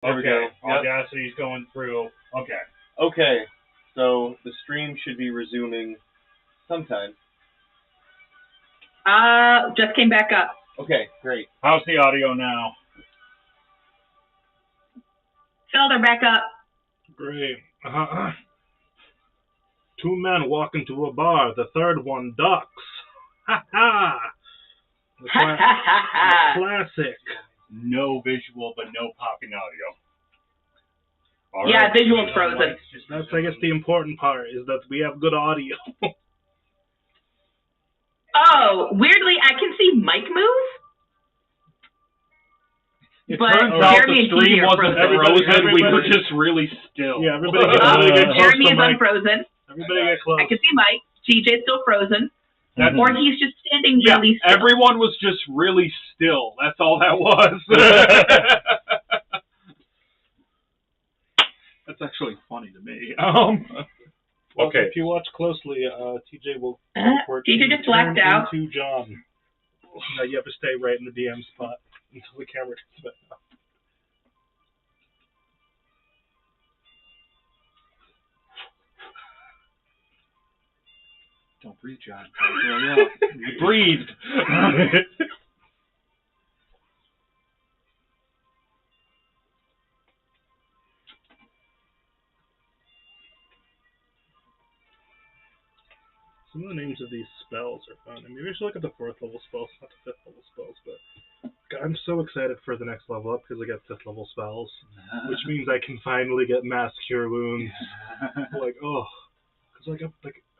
There we go. Audacity's going through. Okay. Okay. So the stream should be resuming sometime. Just came back up. Okay, great. How's the audio now? Phil, they're back up. Great. Two men walk into a bar. The third one ducks. Ha ha! Classic. No visual, but no popping audio. All right. Visual's frozen. That's, I guess, the important part, is that we have good audio. Oh, weirdly, I can see Mike move. It turns out the stream wasn't frozen, we were just really still. Yeah, everybody get really good close Jeremy to is Mike. unfrozen. Everybody get close. I can see Mike. TJ's still frozen. Or he's just standing really still. Everyone was just really still. That's all that was. That's actually funny to me. Okay. If you watch closely, TJ will TJ just blacked out. Into John. No, you have to stay right in the DM spot until the camera comes back up. Don't breathe, John. You breathed. Some of the names of these spells are fun. I mean, maybe I should look at the 4th level spells, not the 5th level spells, but I'm so excited for the next level up because I get 5th level spells, which means I can finally get Mass Cure Wounds. Like, oh. Because,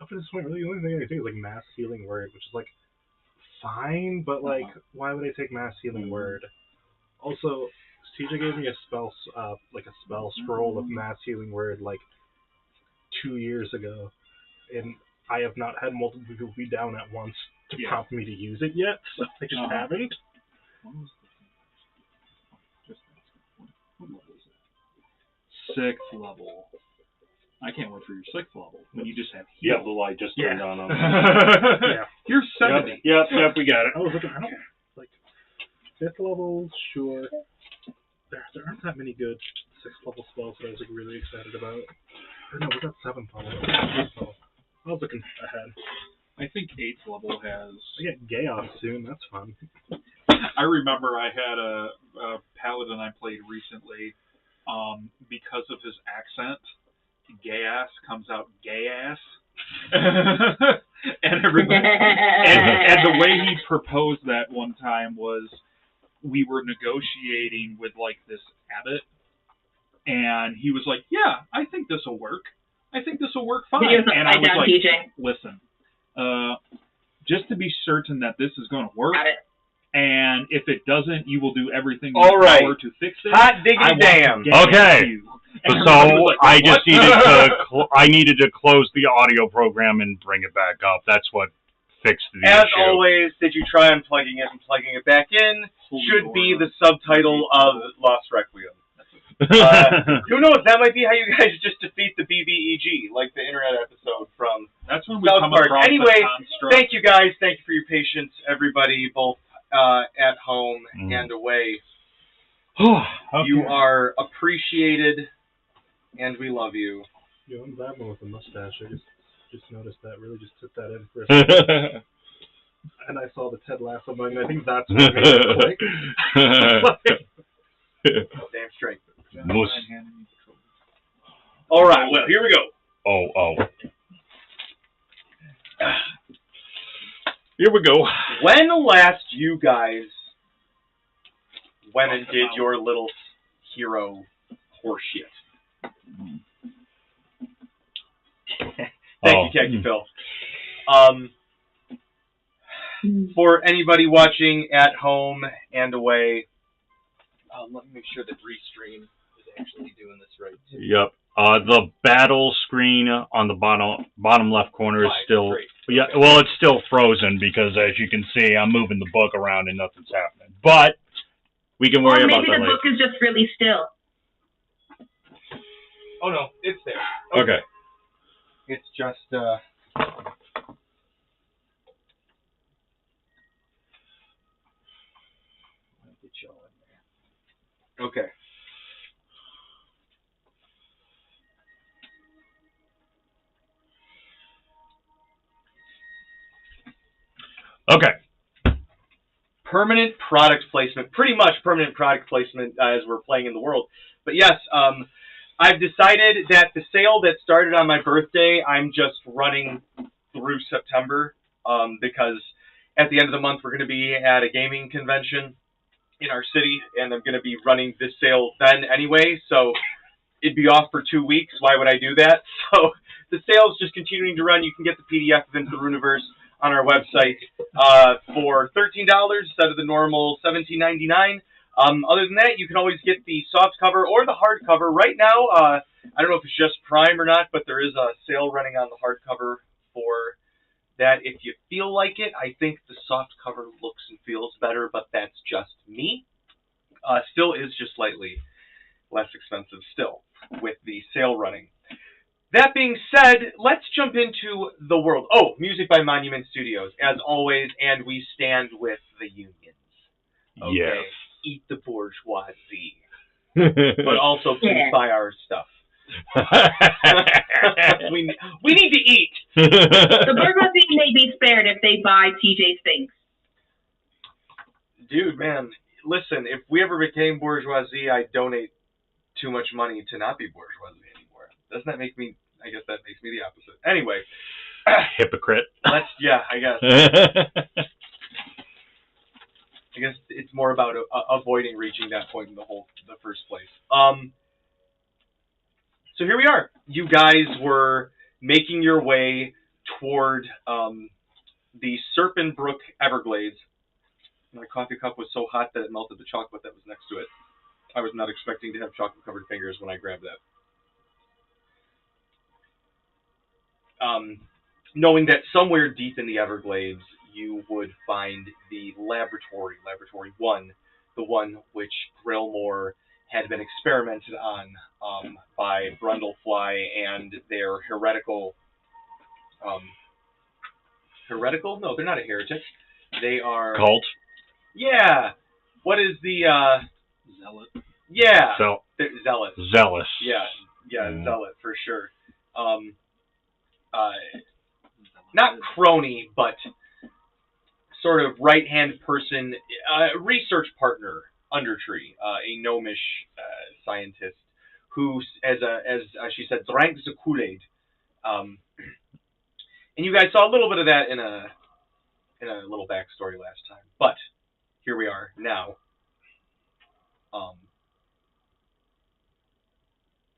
up to this point, really, the only thing I think is, Mass Healing Word, which is, fine, but, why would I take Mass Healing Word? Also, TJ gave me a spell, a spell scroll of Mass Healing Word, 2 years ago, and I have not had multiple people be down at once to prompt me to use it yet, so I just haven't. What level is it? 6th level. I can't wait for your 6th level when you just have heal. Yeah, the light just turned on. Yeah. You're 70. Yep, we got it. I was looking, 5th level, sure. There aren't that many good 6th level spells that I was really excited about. Or no, we got 7th level. I was looking ahead. I think 8th level has... I get Chaos soon, that's fun. I remember I had a paladin I played recently, because of his accent, gay-ass comes out gay-ass. and everybody... and the way he proposed that one time was, we were negotiating with, this abbot, and he was like, yeah, I think this will work. I think this will work fine. And I was like, TJ. Listen, just to be certain that this is going to work, and if it doesn't, you will do everything in your power to fix it. Hot diggity damn. Okay. So I just needed to close the audio program and bring it back up. That's what fixed the issue. As always, did you try unplugging it and plugging it back in? Should be the subtitle of Lost Requiem. Who knows? That might be how you guys just defeat the BBEG, like the internet episode from South Park. Anyway, thank you guys. Thank you for your patience, everybody, both at home and away. Okay. You are appreciated, and we love you. Yo, I'm that one with the mustache. I just noticed that. Really, just took that in for a second. And I saw the Ted Lasso button. I think that's what made it click. Damn straight. All right, well, here we go. Here we go. When last you guys went and did your little hero horseshit? Thank you, Khaki Phil. For anybody watching at home and away, let me make sure that Restream is actually doing this right, too. Yep. The battle screen on the bottom left corner is still... Yeah, well, it's still frozen because, as you can see, I'm moving the book around and nothing's happening. But we can worry about that later. Maybe the book is just really still. Oh, no. It's there. Okay. It's just... Okay. Okay. Permanent product placement. Pretty much permanent product placement as we're playing in the world. But yes, I've decided that the sale that started on my birthday, I'm just running through September because at the end of the month we're going to be at a gaming convention in our city, and I'm going to be running this sale then anyway, so it'd be off for 2 weeks. Why would I do that? So the sale's just continuing to run. You can get the PDF of Into the Runaverse on our website for $13 instead of the normal $17.99. Other than that, you can always get the soft cover or the hardcover. Right now, I don't know if it's just Prime or not, but there is a sale running on the hardcover for that if you feel like it. I think the soft cover looks and feels better, but that's just me. Still is just slightly less expensive still with the sale running. That being said, let's jump into the world. Oh, music by Monument Studios, as always, and we stand with the unions. Okay? Yes. Eat the bourgeoisie. But also please buy our stuff. we need to eat. The bourgeoisie may be spared if they buy TJ's things. Dude, man, listen, if we ever became bourgeoisie, I'd donate too much money to not be bourgeoisie anymore. Doesn't that make me, I guess that makes me the opposite. Anyway. Hypocrite. I guess. I guess it's more about avoiding reaching that point in the first place. So here we are. You guys were making your way toward the Serpent Brook Everglades. My coffee cup was so hot that it melted the chocolate that was next to it. I was not expecting to have chocolate-covered fingers when I grabbed that. Knowing that somewhere deep in the Everglades, you would find the laboratory, Laboratory 1, the one which Grillmore had been experimented on by Brundlefly and their heretical... heretical? No, they're not a heretic. They are... Cult? Yeah! What is the... Zealot. Yeah! Zealot. Zealous. Yeah, Zealot, for sure. Not crony, but sort of right-hand person, research partner, Undertree, a gnomish scientist who, as she said, drank the Kool-Aid. And you guys saw a little bit of that in a little backstory last time. But here we are now.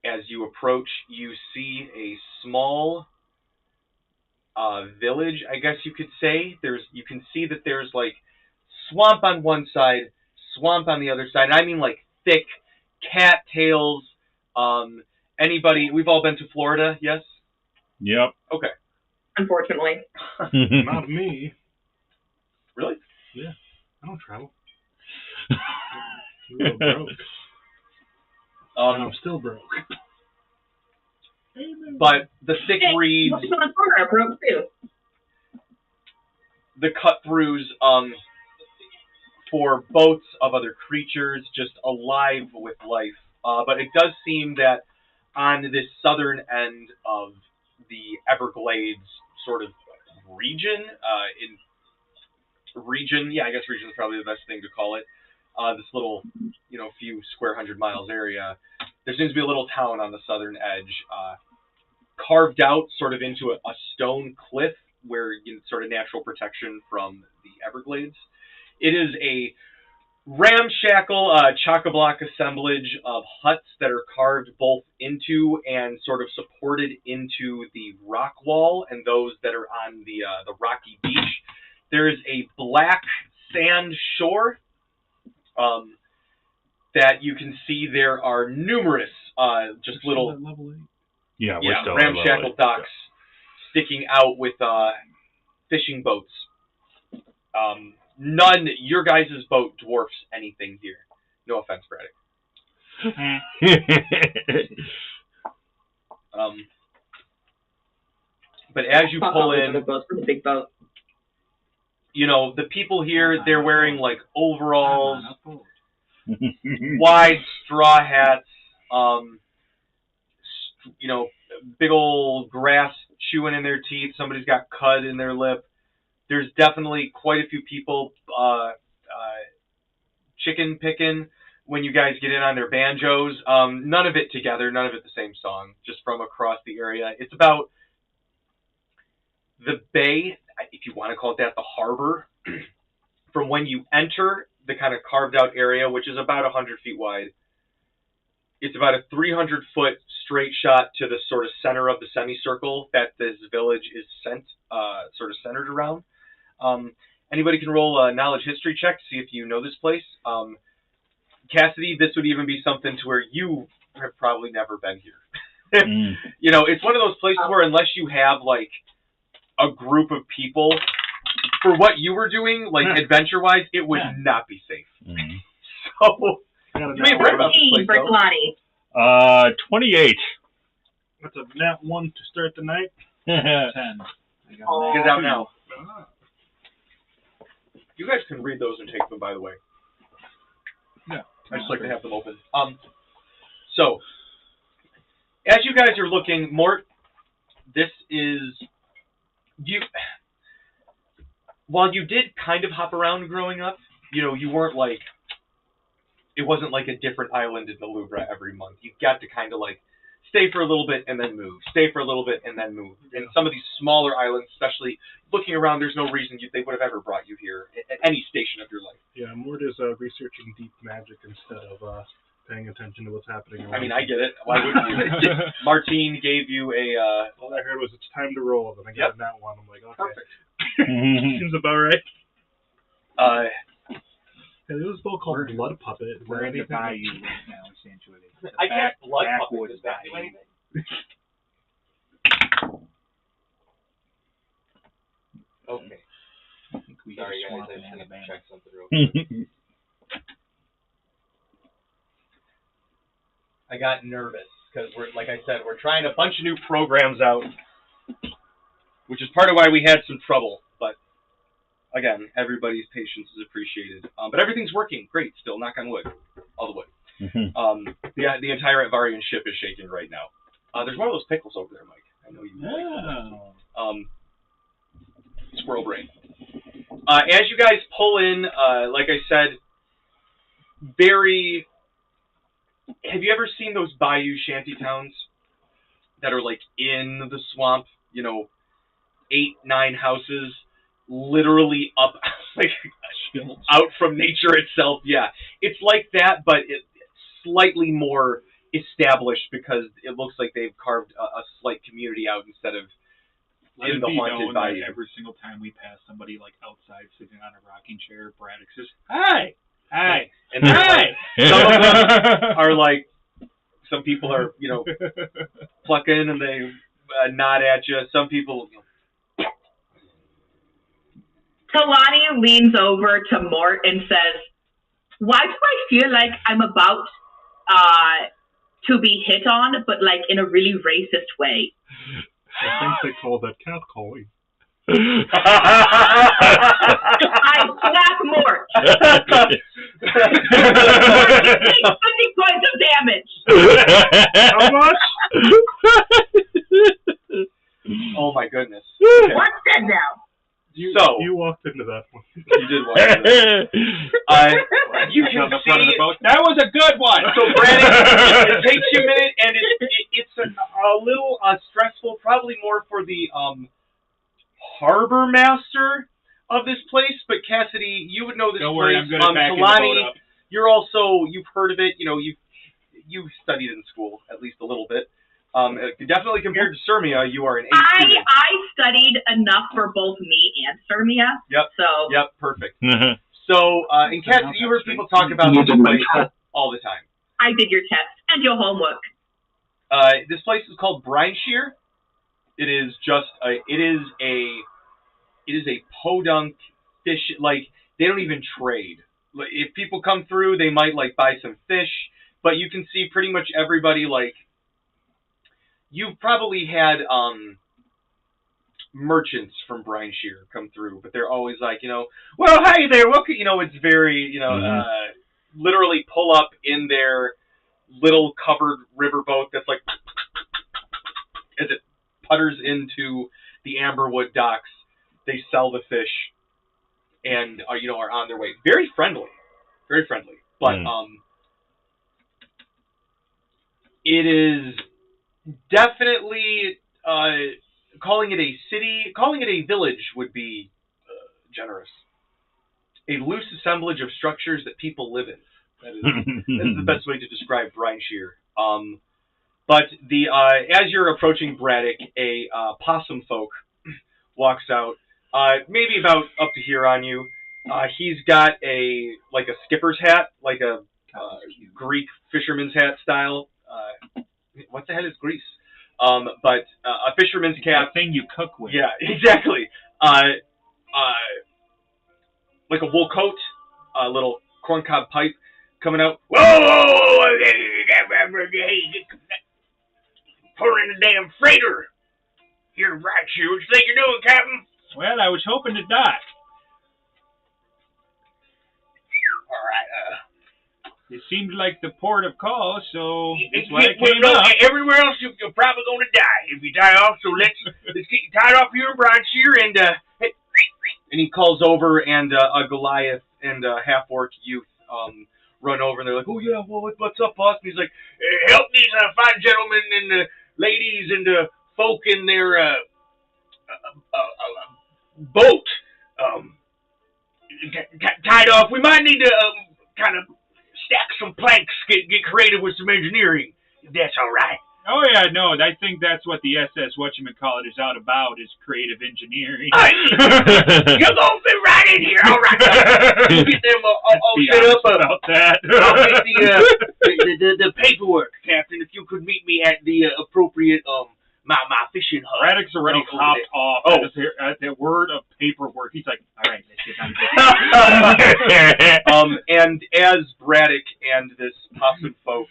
As you approach, you see a small village, I guess you could say. You can see that there's like swamp on one side, swamp on the other side. And I mean like thick cattails. We've all been to Florida, yes? Yep. Okay. Unfortunately. Not me. Really? Yeah. I don't travel. I'm a little broke. I'm still broke. But the thick reeds, the cut-throughs for boats of other creatures, just alive with life. But it does seem that on this southern end of the Everglades sort of region, I guess region is probably the best thing to call it. This little, few square 100 miles area, there seems to be a little town on the southern edge, carved out sort of into a stone cliff where sort of natural protection from the Everglades. It is a ramshackle, chock-a-block assemblage of huts that are carved both into and sort of supported into the rock wall, and those that are on the rocky beach. There is a black sand shore that you can see. There are numerous just little ramshackle docks sticking out with fishing boats. None, your guys' boat dwarfs anything here. No offense, Braddock. But as you pull in, the big boat. The people here, they're wearing like overalls, wide straw hats, big old grass chewing in their teeth. Somebody's got cud in their lip. There's definitely quite a few people chicken picking when you guys get in on their banjos. None of it together, none of it the same song, just from across the area. It's about the bay, if you want to call it that, the harbor, from when you enter the kind of carved out area, which is about 100 feet wide. It's about a 300-foot straight shot to the sort of center of the semicircle that this village is sort of centered around. Anybody can roll a knowledge history check to see if you know this place. Cassidy, this would even be something to where you have probably never been here. You know, it's one of those places where unless you have like a group of people, for what you were doing, like adventure-wise, it would not be safe. So. You may have read about this place, though. 28. That's a nat 1 to start the night. 10. Get out now. You guys can read those and take them, by the way. Yeah. I just like to have them open. So, as you guys are looking, Mort, this is while you did kind of hop around growing up, you know, you weren't like. It wasn't like a different island in the Louvre every month. You got to kind of like stay for a little bit and then move. Stay for a little bit and then move. And some of these smaller islands, especially looking around, there's no reason they would have ever brought you here at any station of your life. Yeah, Mort is researching deep magic instead of paying attention to what's happening around. I mean, I get it. Why wouldn't you? Martine gave you a... All I heard was, it's time to roll. And I got that one. I'm like, okay. Perfect. Seems about right. Hey, there's a spell called Blood Puppet. We're in the bayou right now, essentially. I can't Blood Puppet. Does that do anything? Okay. I think we Sorry, guys. I had should a check something real quick. I got nervous because like I said, we're trying a bunch of new programs out, which is part of why we had some trouble. But again, everybody's patience is appreciated. But everything's working great still, knock on wood. All the wood. The entire Avarian ship is shaking right now. There's one of those pickles over there, Mike. I know you like squirrel brain. As you guys pull in, like I said, have you ever seen those bayou shanty towns that are like in the swamp? You know, 8, 9 houses, literally up, like out from nature itself. Yeah, it's like that, but it's slightly more established because it looks like they've carved a slight community out instead of in the haunted bayou. Every single time we pass somebody like outside sitting on a rocking chair, Braddock says, "Hi, hi, and hi." Some of them are like, some people are, you know, plucking and they nod at you. Some people. You know, Kalani leans over to Mort and says, "Why do I feel like I'm about to be hit on, but like in a really racist way?" I think they call that catcalling. I slap Mort. You take 50 points of damage. How much? Oh my goodness. Okay. What's that now? You walked into that one. You did walk into that. You can see that was a good one. So Brandon, it takes you a minute, and it's a little stressful, probably more for the harbor master of this place. But Cassidy, you would know this Don't place. worry, I'm good at backing the boat up. You've heard of it. You know, you've studied in school at least a little bit. Definitely compared to Sirmia, you are an A student. I studied enough for both me and Sirmia. Yep. So. Yep. Perfect. So, in Cassidy, you heard people talk about this place all the time. I did your test and your homework. This place is called Brinesheare. It is just it is a podunk fish. Like, they don't even trade. Like, if people come through, they might like buy some fish, but you can see pretty much everybody. Like, you've probably had merchants from Brinesheare come through, but they're always like, you know, well, hi there, welcome. You know, it's very, you know, literally pull up in their little covered riverboat that's like as it putters into the Amberwood docks. they sell the fish and are on their way. Very friendly, but it is definitely calling it a village would be generous. A loose assemblage of structures that people live in. That is the best way to describe Brinesheare. But as you're approaching Braddock, a possum folk walks out, maybe about up to here on you. He's got a skipper's hat, like a Greek fisherman's hat style. What the hell is Greece? But a fisherman's cap. The thing you cook with. Yeah, exactly. Like a wool coat, a little corncob pipe coming out. Whoa! Pulling the damn freighter! Here, Brinesheare, what you think you're doing, Captain? Well, I was hoping to dock. Alright, it seemed like the port of call, so that's why I came up. Everywhere else, you're probably going to die if you die off, so let's get you tied off here in Brinesheare, and he calls over, and a Goliath and a half-orc youth run over, and they're like, oh yeah, well, what's up, boss? And he's like, help these fine gentlemen and ladies and folk in their boat tied off. We might need to kind of stack some planks, get creative with some engineering, if that's all right. Oh yeah, no, I think that's what the SS whatchamacallit is out about, is creative engineering. You're gonna fit right in here, all right. We'll get them all set up about that. I'll get the paperwork, Captain, if you could meet me at the appropriate my fishing hut. Braddock's already hopped off at the word of paperwork. He's like, all right, let's get on this. And as Braddock and this possum folk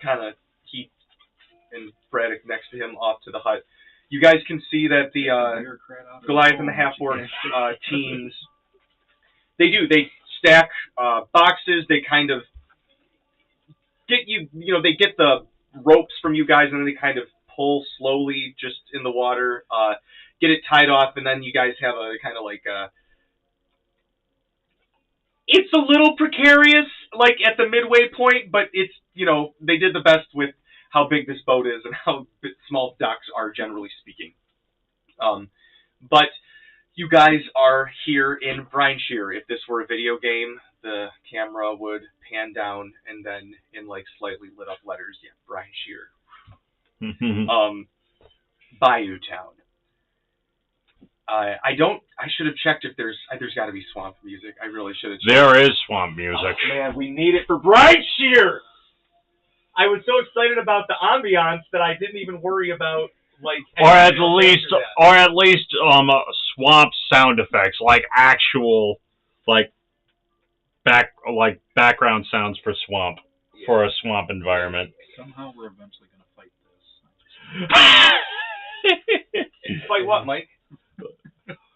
kind of keep and Braddock next to him off to the hut, you guys can see that the Goliath and the half-orc teams, they stack boxes. They kind of get they get the ropes from you guys, and then they kind of pull slowly just in the water, get it tied off, and then you guys have a kind of it's a little precarious, at the midway point, but it's, they did the best with how big this boat is and how small docks are, generally speaking. But you guys are here in Brinesheare. If this were a video game, the camera would pan down and then in slightly lit up letters, Brinesheare. Bayou Town. I should have checked if there's got to be swamp music. I really should have checked. There is swamp music. Oh, man, we need it for Brinesheare! I was so excited about the ambiance that I didn't even worry about, or at least swamp sound effects, actual, background sounds for swamp, for a swamp environment. Somehow we're eventually going to fight this. Fight what, Mike?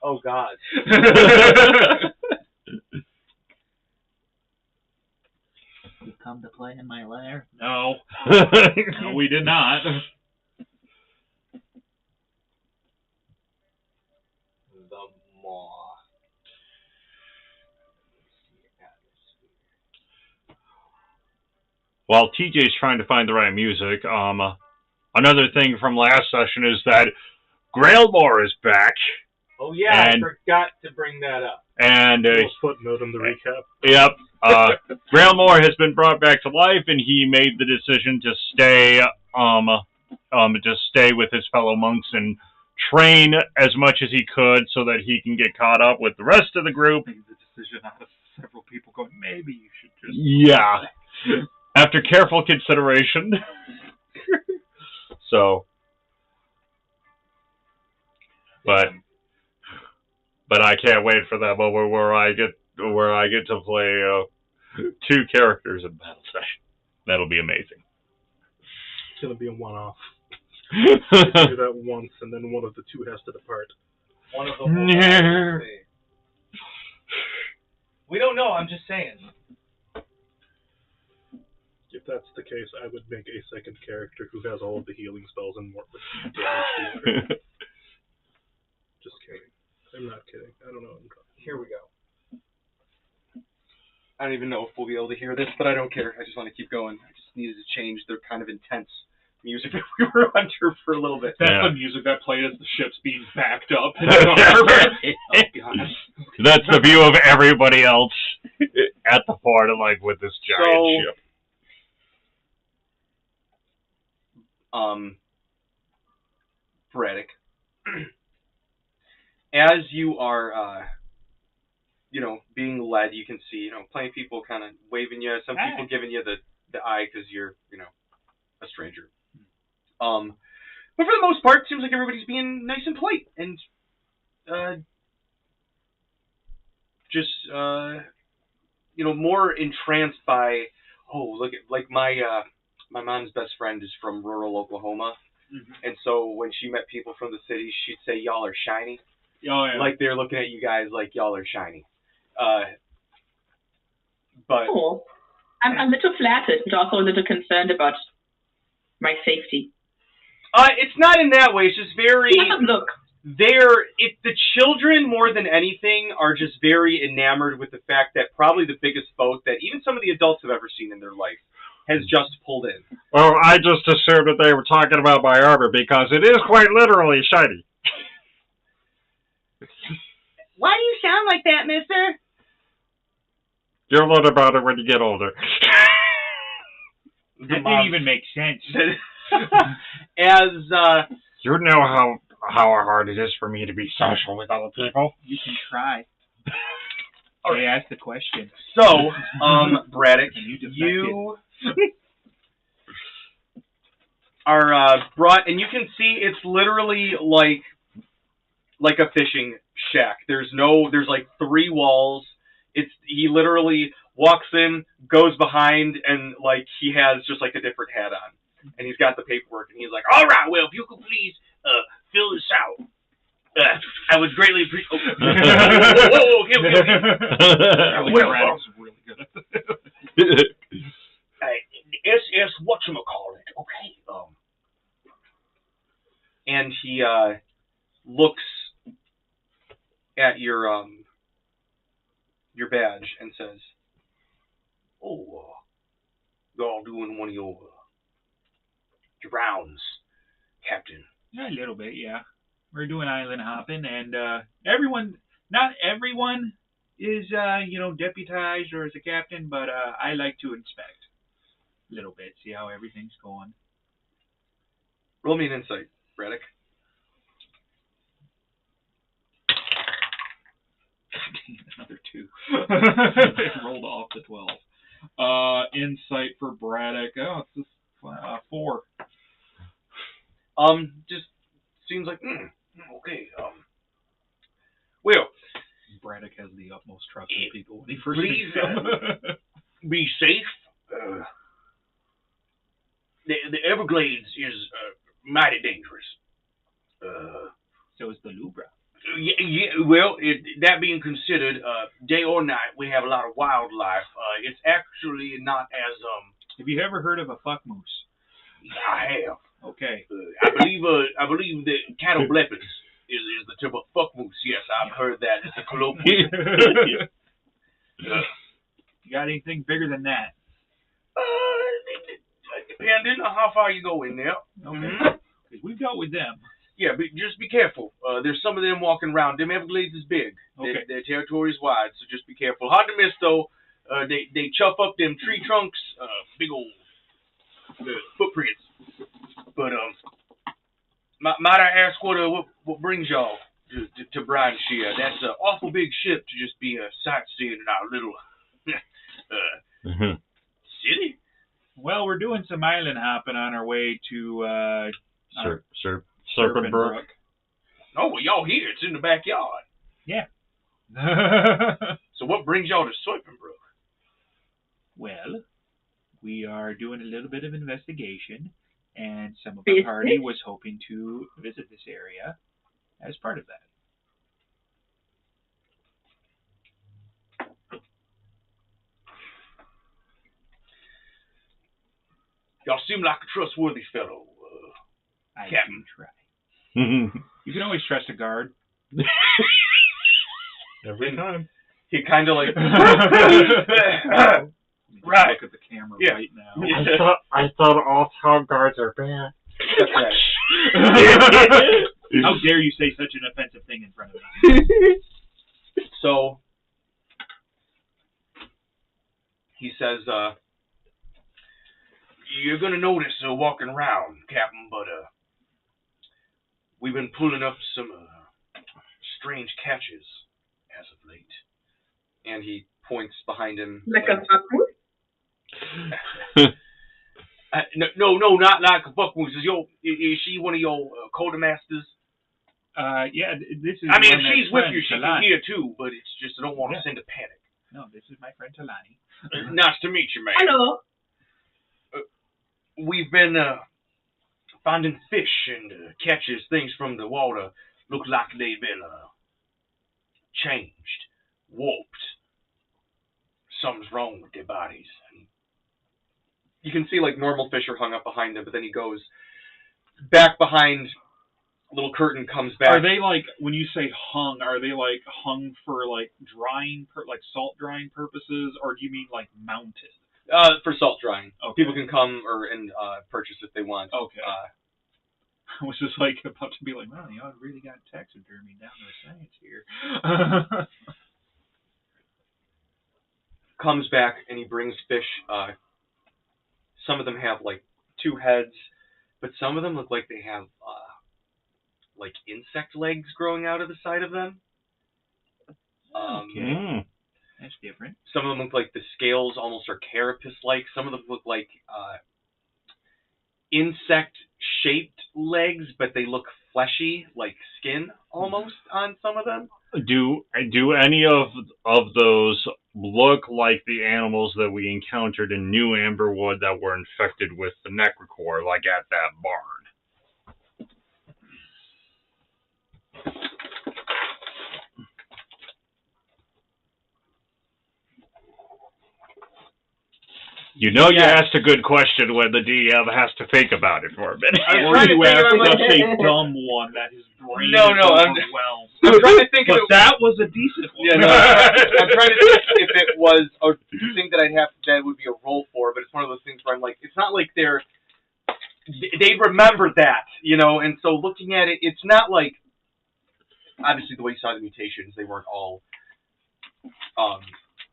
Oh, God. You come to play in my lair? No. No, we did not. The Maw. While TJ's trying to find the right music, another thing from last session is that Grailmore is back. Oh yeah, I forgot to bring that up. And footnote in the recap. Yep. Grailmore has been brought back to life, and he made the decision to stay, with his fellow monks and train as much as he could so that he can get caught up with the rest of the group. Made the decision out of several people going, maybe you should just... Yeah. After careful consideration. So... But I can't wait for that moment where I get to play 2 characters in battle session. That'll be amazing. It's gonna be a one-off. Do that once, and then one of the 2 has to depart. One of them. We don't know. I'm just saying. If that's the case, I would make a second character who has all of the healing spells and more damage. Just kidding. I'm not kidding. I don't know what I'm talking Here we go. I don't even know if we'll be able to hear this, but I don't care. I just want to keep going. I just needed to change their kind of intense music that we were under for a little bit. That's the music that played as the ship's being backed up. Oh, God. That's the view of everybody else at the port, like with this giant ship. Braddock, as you are, being led, you can see, plenty of people kind of waving you. Some people giving you the eye because you're, a stranger. But for the most part, it seems like everybody's being nice and polite and just more entranced by, look at, like, my mom's best friend is from rural Oklahoma, and so when she met people from the city, she'd say, "Y'all are shiny." Oh, yeah. Like they're looking at you guys like y'all are shiny. But I'm a little flattered, but also a little concerned about my safety. It's not in that way. It's just very. Look. The children more than anything are just very enamored with the fact that probably the biggest boat that even some of the adults have ever seen in their life has just pulled in. Well, I just assumed that they were talking about my arbor because it is quite literally shiny. Why do you sound like that, mister? You'll learn about it when you get older. That didn't even make sense. You know how hard it is for me to be social with other people. You can try. They asked the question. So, Braddock, you are brought, and you can see it's literally like a fishing shack. There's like 3 walls. He literally walks in, goes behind, and like he has just like a different hat on, and he's got the paperwork, and he's like, "All right, well, if you could please fill this out, I would greatly appreciate." Okay. Braddock's really good at this. SS whatchamacallit, okay. And he looks at your badge and says, y'all doing one of your rounds, Captain? Yeah, a little bit, yeah. We're doing island hopping, and not everyone is, deputized or as a captain, but I like to inspect a little bit, see how everything's going. Roll me an insight, Braddock. Another 2. It rolled off the 12. Insight for Braddock. Oh, it's just 4. Just seems like okay. Well, Braddock has the utmost trust in people when he first please meets them. be safe. The Everglades is mighty dangerous. So is the Lubra. Well, that being considered, day or night, we have a lot of wildlife. It's actually not as Have you ever heard of a fuck moose? I have. Okay. I believe the cattle bleppers is the term of fuck moose. Yes, I've heard that. It's a colloquial. You got anything bigger than that? Depending on how far you go in there. Okay. Because we've dealt with them. Yeah, but just be careful. There's some of them walking around. Them Everglades is big. Okay. Their territory is wide, so just be careful. Hard to miss, though. They chuff up them tree trunks, big old footprints. But might I ask what brings y'all to Brinesheare? That's an awful big ship to just be sightseeing in our little city. Well, we're doing some island hopping on our way to Serpent Brook. Oh, well, y'all here. It's in the backyard. Yeah. So what brings y'all to Serpent Brook? Well, we are doing a little bit of investigation, and some of the party was hoping to visit this area as part of that. Y'all seem like a trustworthy fellow, I Captain. do try. You can always trust a guard. Every time. He kind of like... Right. Look at the camera right now. Yeah. I thought all town guards are bad. That's right. How dare you say such an offensive thing in front of me? So, he says, you're going to notice walking around, Captain, but we've been pulling up some strange catches as of late. And he points behind him. Like a fucker? No, not like a buck moose. Is she one of your quartermasters? Yeah, this is. I mean, if she's with you, she can hear too, but it's just I don't want to send a panic. No, this is my friend Talani. Nice to meet you, man. Hello. We've been finding fish and catches, things from the water. Look like they've been changed, warped. Something's wrong with their bodies. You can see like normal fish are hung up behind him, but then he goes back behind. A little curtain comes back. Are they like, when you say hung, are they like hung for like drying, like salt drying purposes, or do you mean like mounted? For salt drying. Okay. People can come and purchase if they want. Okay. I was just like about to be like, wow, y'all really got taxidermy down to the science here. Comes back and he brings fish. Some of them have like 2 heads, but some of them look like they have like insect legs growing out of the side of them. Okay. That's different. Some of them look like the scales almost are carapace-like. Some of them look like insect-shaped legs, but they look fleshy, like skin almost on some of them. Do any of those look like the animals that we encountered in New Amberwood that were infected with the necrocore, like at that barn? You know, you asked a good question when the DM has to think about it for a minute. Or you asked such a dumb one that his brain is overwhelmed. I'm trying to think but that was a decent one. Yeah, no, I'm trying to think if it was a thing that that would be a roll for, but it's one of those things where I'm like, it's not like they remember that, you know, and so looking at it, it's not like, obviously the way you saw the mutations, they weren't all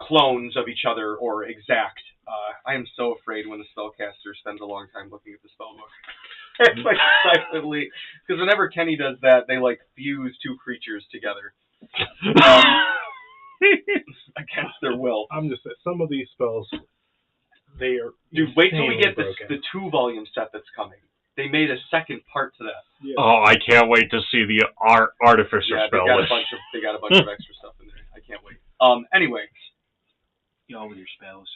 clones of each other or exact. I am so afraid when the spellcaster spends a long time looking at the spellbook. It's like silently, because whenever Kenny does that, they like fuse 2 creatures together against their will. I'm just saying, some of these spells, they are. Dude, wait till we get the 2-volume set that's coming. They made a second part to that. Yeah. Oh, I can't wait to see the artificer spell. They got a bunch of extra stuff in there. I can't wait. Anyway. Y'all with your spells.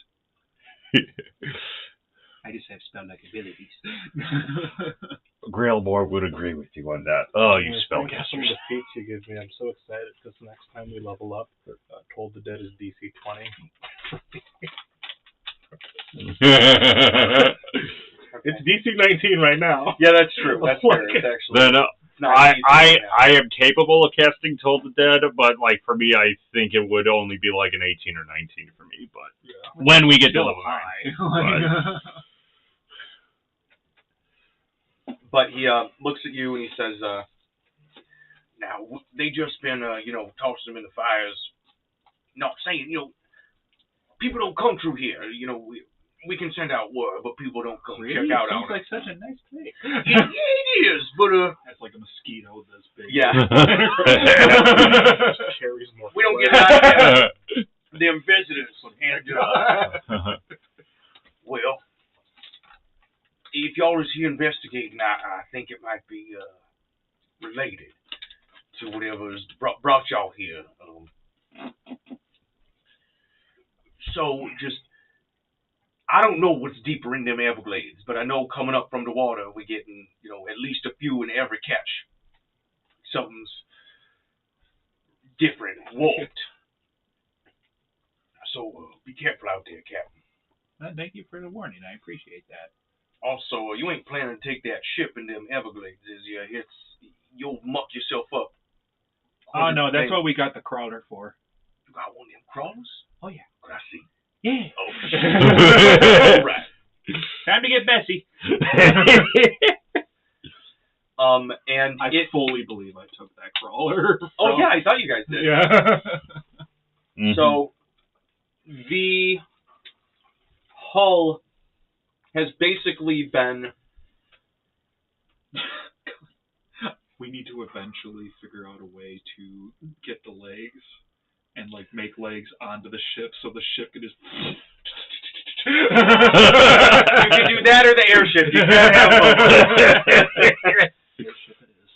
I just have spell-like abilities. Grailmore would agree with you on that. Oh, you Some of spellcasters. the feats you give me, I'm so excited because next time we level up, Told the Dead is DC 20. It's DC 19 right now. Yeah, that's true. That's fair. It's actually. Then I am capable of casting Told the Dead, but like for me, I think it would only be like an 18 or 19 for me. But when we get to level 9. But he looks at you and he says, now, they just been, tossing them in the fires. Not saying, people don't come through here. We can send out word, but people don't come check out Sounds on like such a nice place. It is, but, That's like a mosquito this big. yeah. Carries more. We don't get out of them visitors. And, well, if y'all is here investigating, I think it might be related to whatever's brought y'all here. So, just, I don't know what's deeper in them Everglades, but I know coming up from the water, we're getting, at least a few in every catch. Something's different, warped. So, be careful out there, Captain. Thank you for the warning. I appreciate that. Also, you ain't planning to take that ship in them Everglades, is you? You'll muck yourself up Oh, no, that's what we got the crawler for. You got one of them crawlers? Oh, yeah. Can I see? Yeah. Oh, all right. Time to get messy. And I fully believe I took that crawler. Oh, yeah, I thought you guys did. Yeah. So, the hull has basically been... We need to eventually figure out a way to get the legs and, like, make legs onto the ship so the ship can just... You can do that or the airship. You can't have both. Airship it is.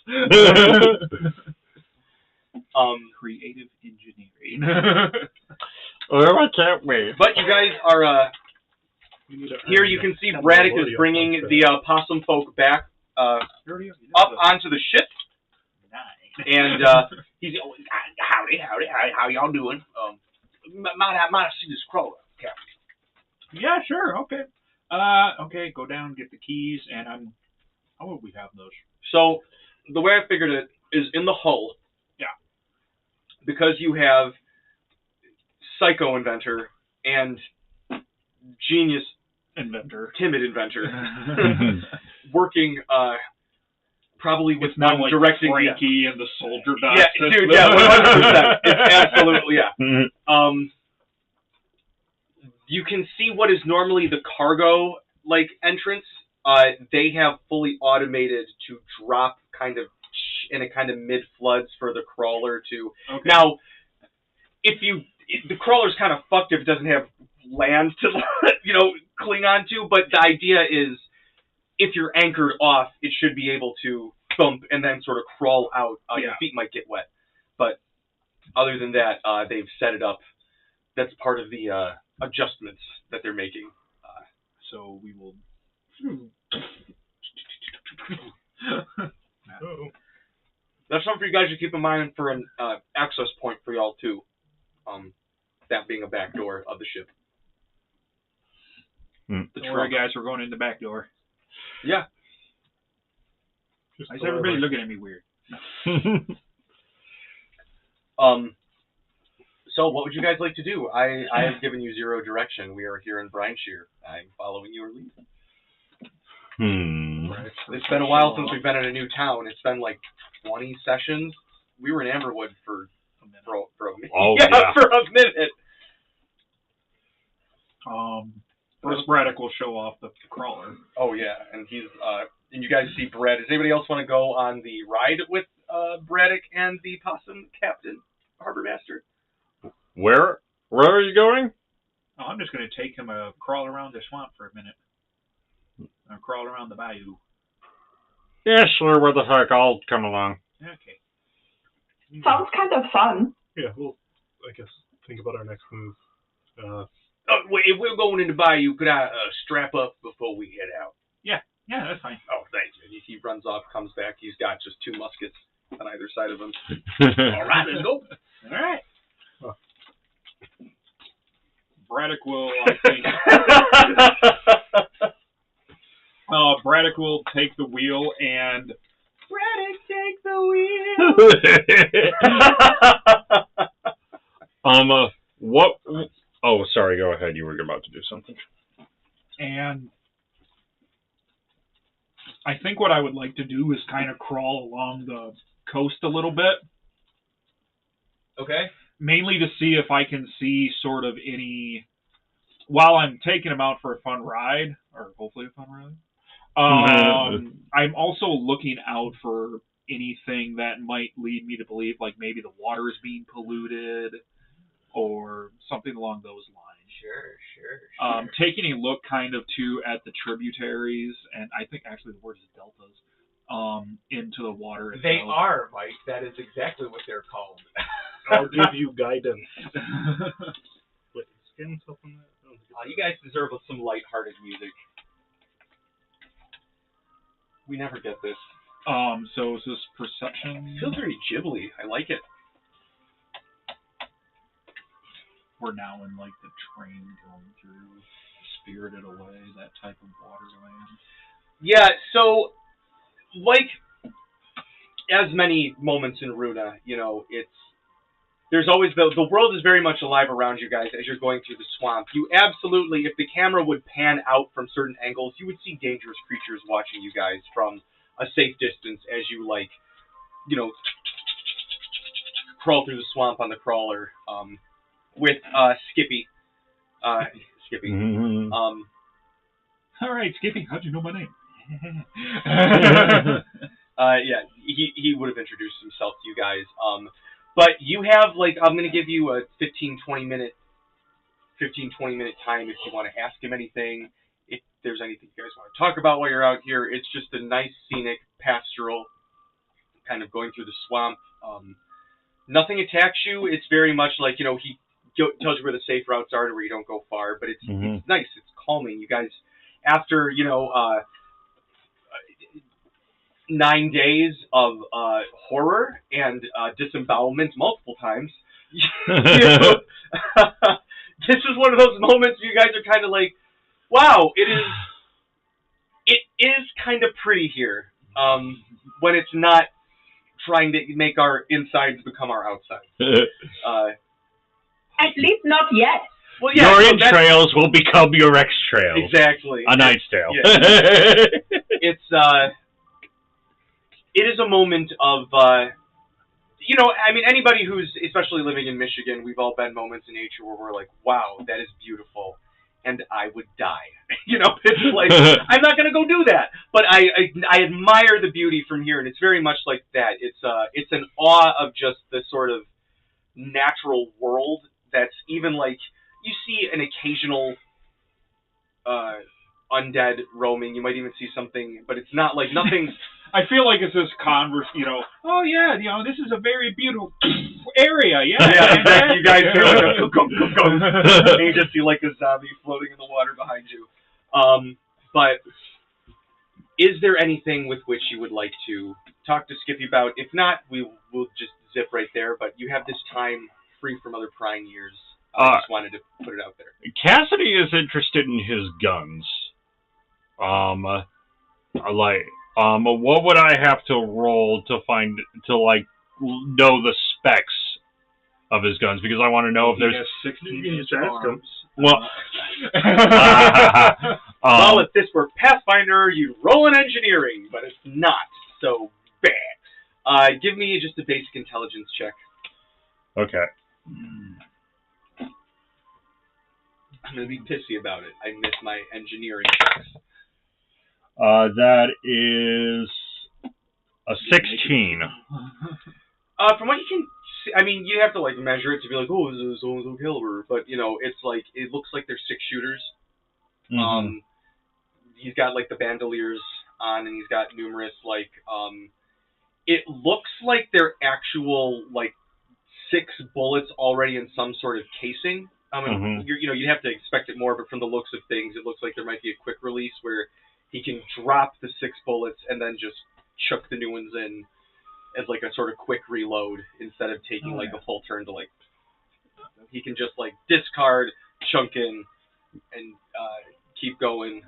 Creative engineering. Oh, I can't wait. But you guys are... here you can see Braddock is bringing the possum folk back up onto the ship. And he's howdy, how y'all doing? Might I see this crawler, Captain? Yeah, sure, okay. Okay, go down, get the keys, and how would we have those? So the way I figured it is in the hull. Yeah. Because you have Psycho Inventor and Genius Inventor, Timid Inventor, working probably with it's not one like directing Frankie and the soldier dot. Yeah, dude, yeah, 100%. It's absolutely, yeah. You can see what is normally the cargo entrance. They have fully automated to drop kind of in a kind of mid floods for the crawler to. Okay. Now, if the crawler's kind of fucked if it doesn't have land to cling on to, but the idea is if you're anchored off, it should be able to thump and then sort of crawl out. Your feet might get wet, but other than that, they've set it up. That's part of the adjustments that they're making. So we will. That's something for you guys to keep in mind for an access point for y'all too. That being a back door of the ship. Don't worry, guys, we're going in the back door. Yeah. Why is everybody looking at me weird? So what would you guys like to do? I have given you zero direction. We are here in Brinesheare. I'm following your lead. It's been a while since we've been in a new town. It's been like 20 sessions. We were in Amberwood for a minute. Oh, yeah, for a minute. First, Braddock will show off the crawler. Oh yeah, and he's and you guys see Brad. Does anybody else want to go on the ride with Braddock and the possum captain, harbor master? Where are you going? Oh, I'm just going to take him a crawl around the swamp for a minute. I'll crawl around the bayou. Yeah, sure. Where the heck? I'll come along. Okay. Sounds kind of fun. Yeah, we'll, I guess, think about our next move. Wait, if we're going in the bayou, could I strap up before we head out? Yeah, that's fine. Oh, thanks. He runs off, comes back. He's got just 2 muskets on either side of him. All right, let's go. All right. Braddock will, I think... Braddock will take the wheel and... Braddock, take the wheel! What... Oh, sorry, go ahead. You were about to do something. And I think what I would like to do is kind of crawl along the coast a little bit. Okay. Mainly to see if I can see sort of any... While I'm taking him out for a fun ride, or hopefully a fun ride, I'm also looking out for anything that might lead me to believe, like maybe the water is being polluted, or something along those lines. Sure. Taking a look kind of too at the tributaries, and I think actually the word is deltas, into the water itself. They are, Mike. That is exactly what they're called. I'll give you guidance. Wait, skin stuff on that? You guys deserve some lighthearted music. We never get this. So is this perception? It feels very Ghibli. I like it. We're now in like the train going through Spirited Away, that type of waterland. Yeah, so like as many moments in Runa, there's always the world is very much alive around you guys as you're going through the swamp. You absolutely, if the camera would pan out from certain angles, you would see dangerous creatures watching you guys from a safe distance as you crawl through the swamp on the crawler with Skippy. Skippy. Mm-hmm. All right, Skippy, how'd you know my name? Yeah, he would have introduced himself to you guys. But you have, I'm going to give you a 15-20 minute time if you want to ask him anything. If there's anything you guys want to talk about while you're out here. It's just a nice, scenic, pastoral, kind of going through the swamp. Nothing attacks you. It's very much like, he tells you where the safe routes are to where you don't go far. But it's nice. It's calming. You guys, after, 9 days of horror and disembowelment multiple times. This is one of those moments you guys are kind of like, wow, it is kind of pretty here when it's not trying to make our insides become our outsides. At least not yet. Well, yeah, your entrails will become your extrails. Exactly. A Knight's Tale. Yeah. It is a moment of, anybody who's especially living in Michigan, we've all been moments in nature where we're like, wow, that is beautiful, and I would die. It's like, I'm not going to go do that. But I admire the beauty from here, and it's very much like that. It's an awe of just the sort of natural world that's even like, you see an occasional undead roaming. You might even see something, but it's not like nothing. I feel like it's this converse, oh yeah, this is a very beautiful area, yeah. Yeah, exactly. You guys hear like a go. And you just see like a zombie floating in the water behind you. But is there anything with which you would like to talk to Skippy about? If not, we'll just zip right there, but you have this time free from other prying ears. I just wanted to put it out there. Cassidy is interested in his guns. What would I have to roll to know the specs of his guns? Because I want to know if there's 16 arms. Well, well, if this were Pathfinder, you'd roll an engineering, but it's not so bad. Give me just a basic intelligence check. Okay. I'm going to be pissy about it. I missed my engineering checks. That is a 16. From what you can see, you have to measure it to be like, oh, this is so caliber, but it's like it looks like they're 6-shooters. Mm-hmm. He's got the bandoliers on, and he's got numerous it looks like they're actual 6 bullets already in some sort of casing. You'd have to expect it more, but from the looks of things, it looks like there might be a quick release where he can drop the 6 bullets and then just chuck the new ones in as a sort of quick reload instead of taking a full turn to he can just discard, chunk in, and keep going.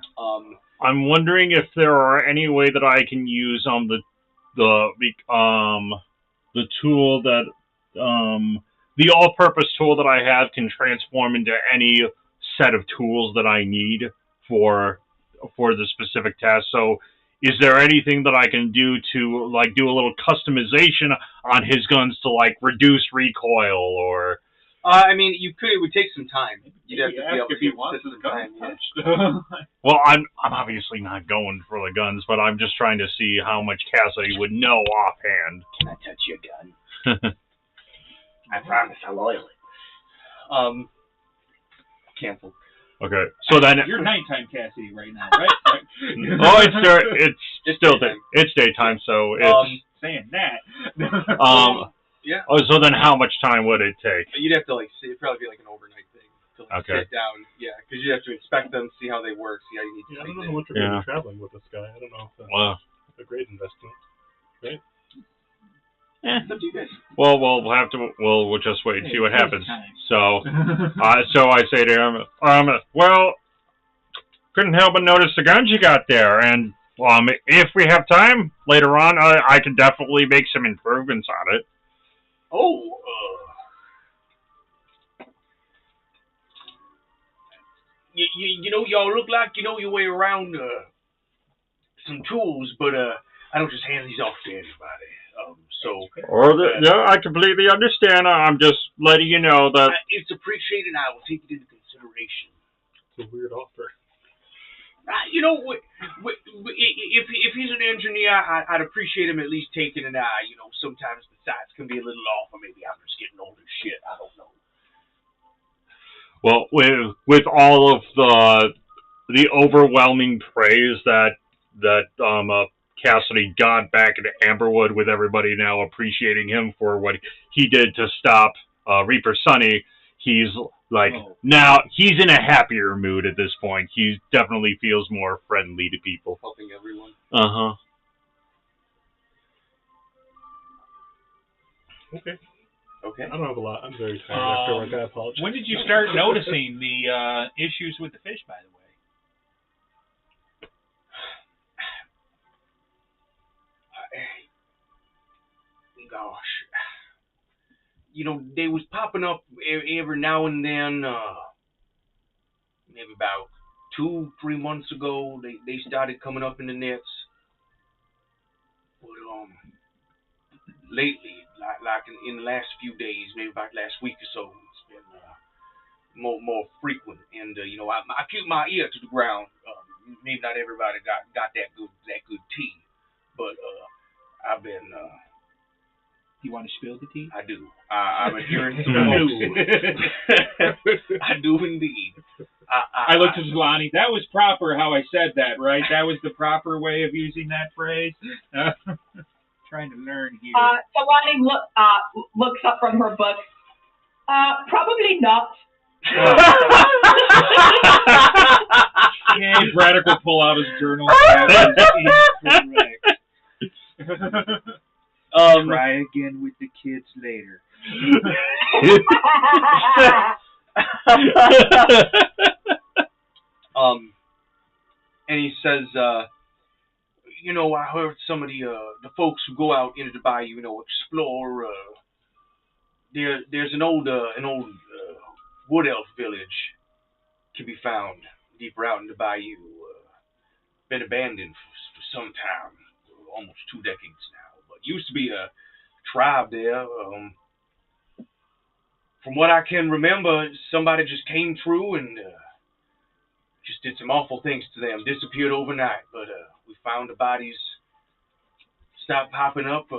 I'm wondering if there are any way that I can use the tool that the all-purpose tool that I have can transform into any set of tools that I need for the specific task. So is there anything that I can do to do a little customization on his guns to reduce recoil or you could. It would take some time. You'd have to be able to if he wants his gun touched. Well, I'm obviously not going for the guns, but I'm just trying to see how much Cassidy would know offhand. Can I touch your gun? I promise I'll oil it. Canceled. Okay, so then you're nighttime Cassidy right now, right? Oh, it's still daytime. It's daytime, so it's saying that. Yeah. Oh, so then how much time would it take? You'd have to see. It'd probably be an overnight thing to sit down. Yeah, because you'd have to inspect them, see how they work, see how you need to. I don't know what you're going to be traveling with this guy. I don't know if that's a great investment, right? It's up to you guys. Well, we'll just wait and see what happens. So, so I say to him, well, couldn't help but notice the guns you got there, and If we have time later on, I can definitely make some improvements on it. Oh, you know, y'all look like you know your way around some tools, but I don't just hand these off to anybody. I completely understand. I'm just letting you know that it's appreciated. I will take it into consideration. It's a weird offer. You know, if he's an engineer, I'd appreciate him at least taking an eye. You know, sometimes the sights can be a little off, or maybe I'm just getting old as shit. I don't know. Well, with all of the overwhelming praise that Cassidy got back in Amberwood, with everybody now appreciating him for what he did to stop Reaper Sonny, he's like now he's in a happier mood at this point. He definitely feels more friendly to people, helping everyone. Okay. I don't have a lot. I'm very tired after work. I apologize. When did you start noticing the issues with the fish, by the way? Gosh. You know, they was popping up every now and then. Maybe about 2-3 months ago, they started coming up in the nets. But lately, like in the last few days, maybe about last week or so, it's been more frequent. And you know, I keep my ear to the ground. Maybe not everybody got that good tea, but I've been. You want to spill the tea? I do. I'm adhering to the I do indeed. I looked at Jelani. That was proper how I said that, right? That was the proper way of using that phrase. Trying to learn here. Jelani looks up from her book. Probably not. Yeah, Braddock will pull out his journal. Try again with the kids later. And he says, you know, I heard some of the folks who go out into the bayou, you know, explore. There's an old wood elf village can be found deeper out in the bayou. Been abandoned for some time, almost 2 decades now. Used to be a tribe there. From what I can remember, somebody just came through and just did some awful things to them. Disappeared overnight, but we found the bodies stopped popping up.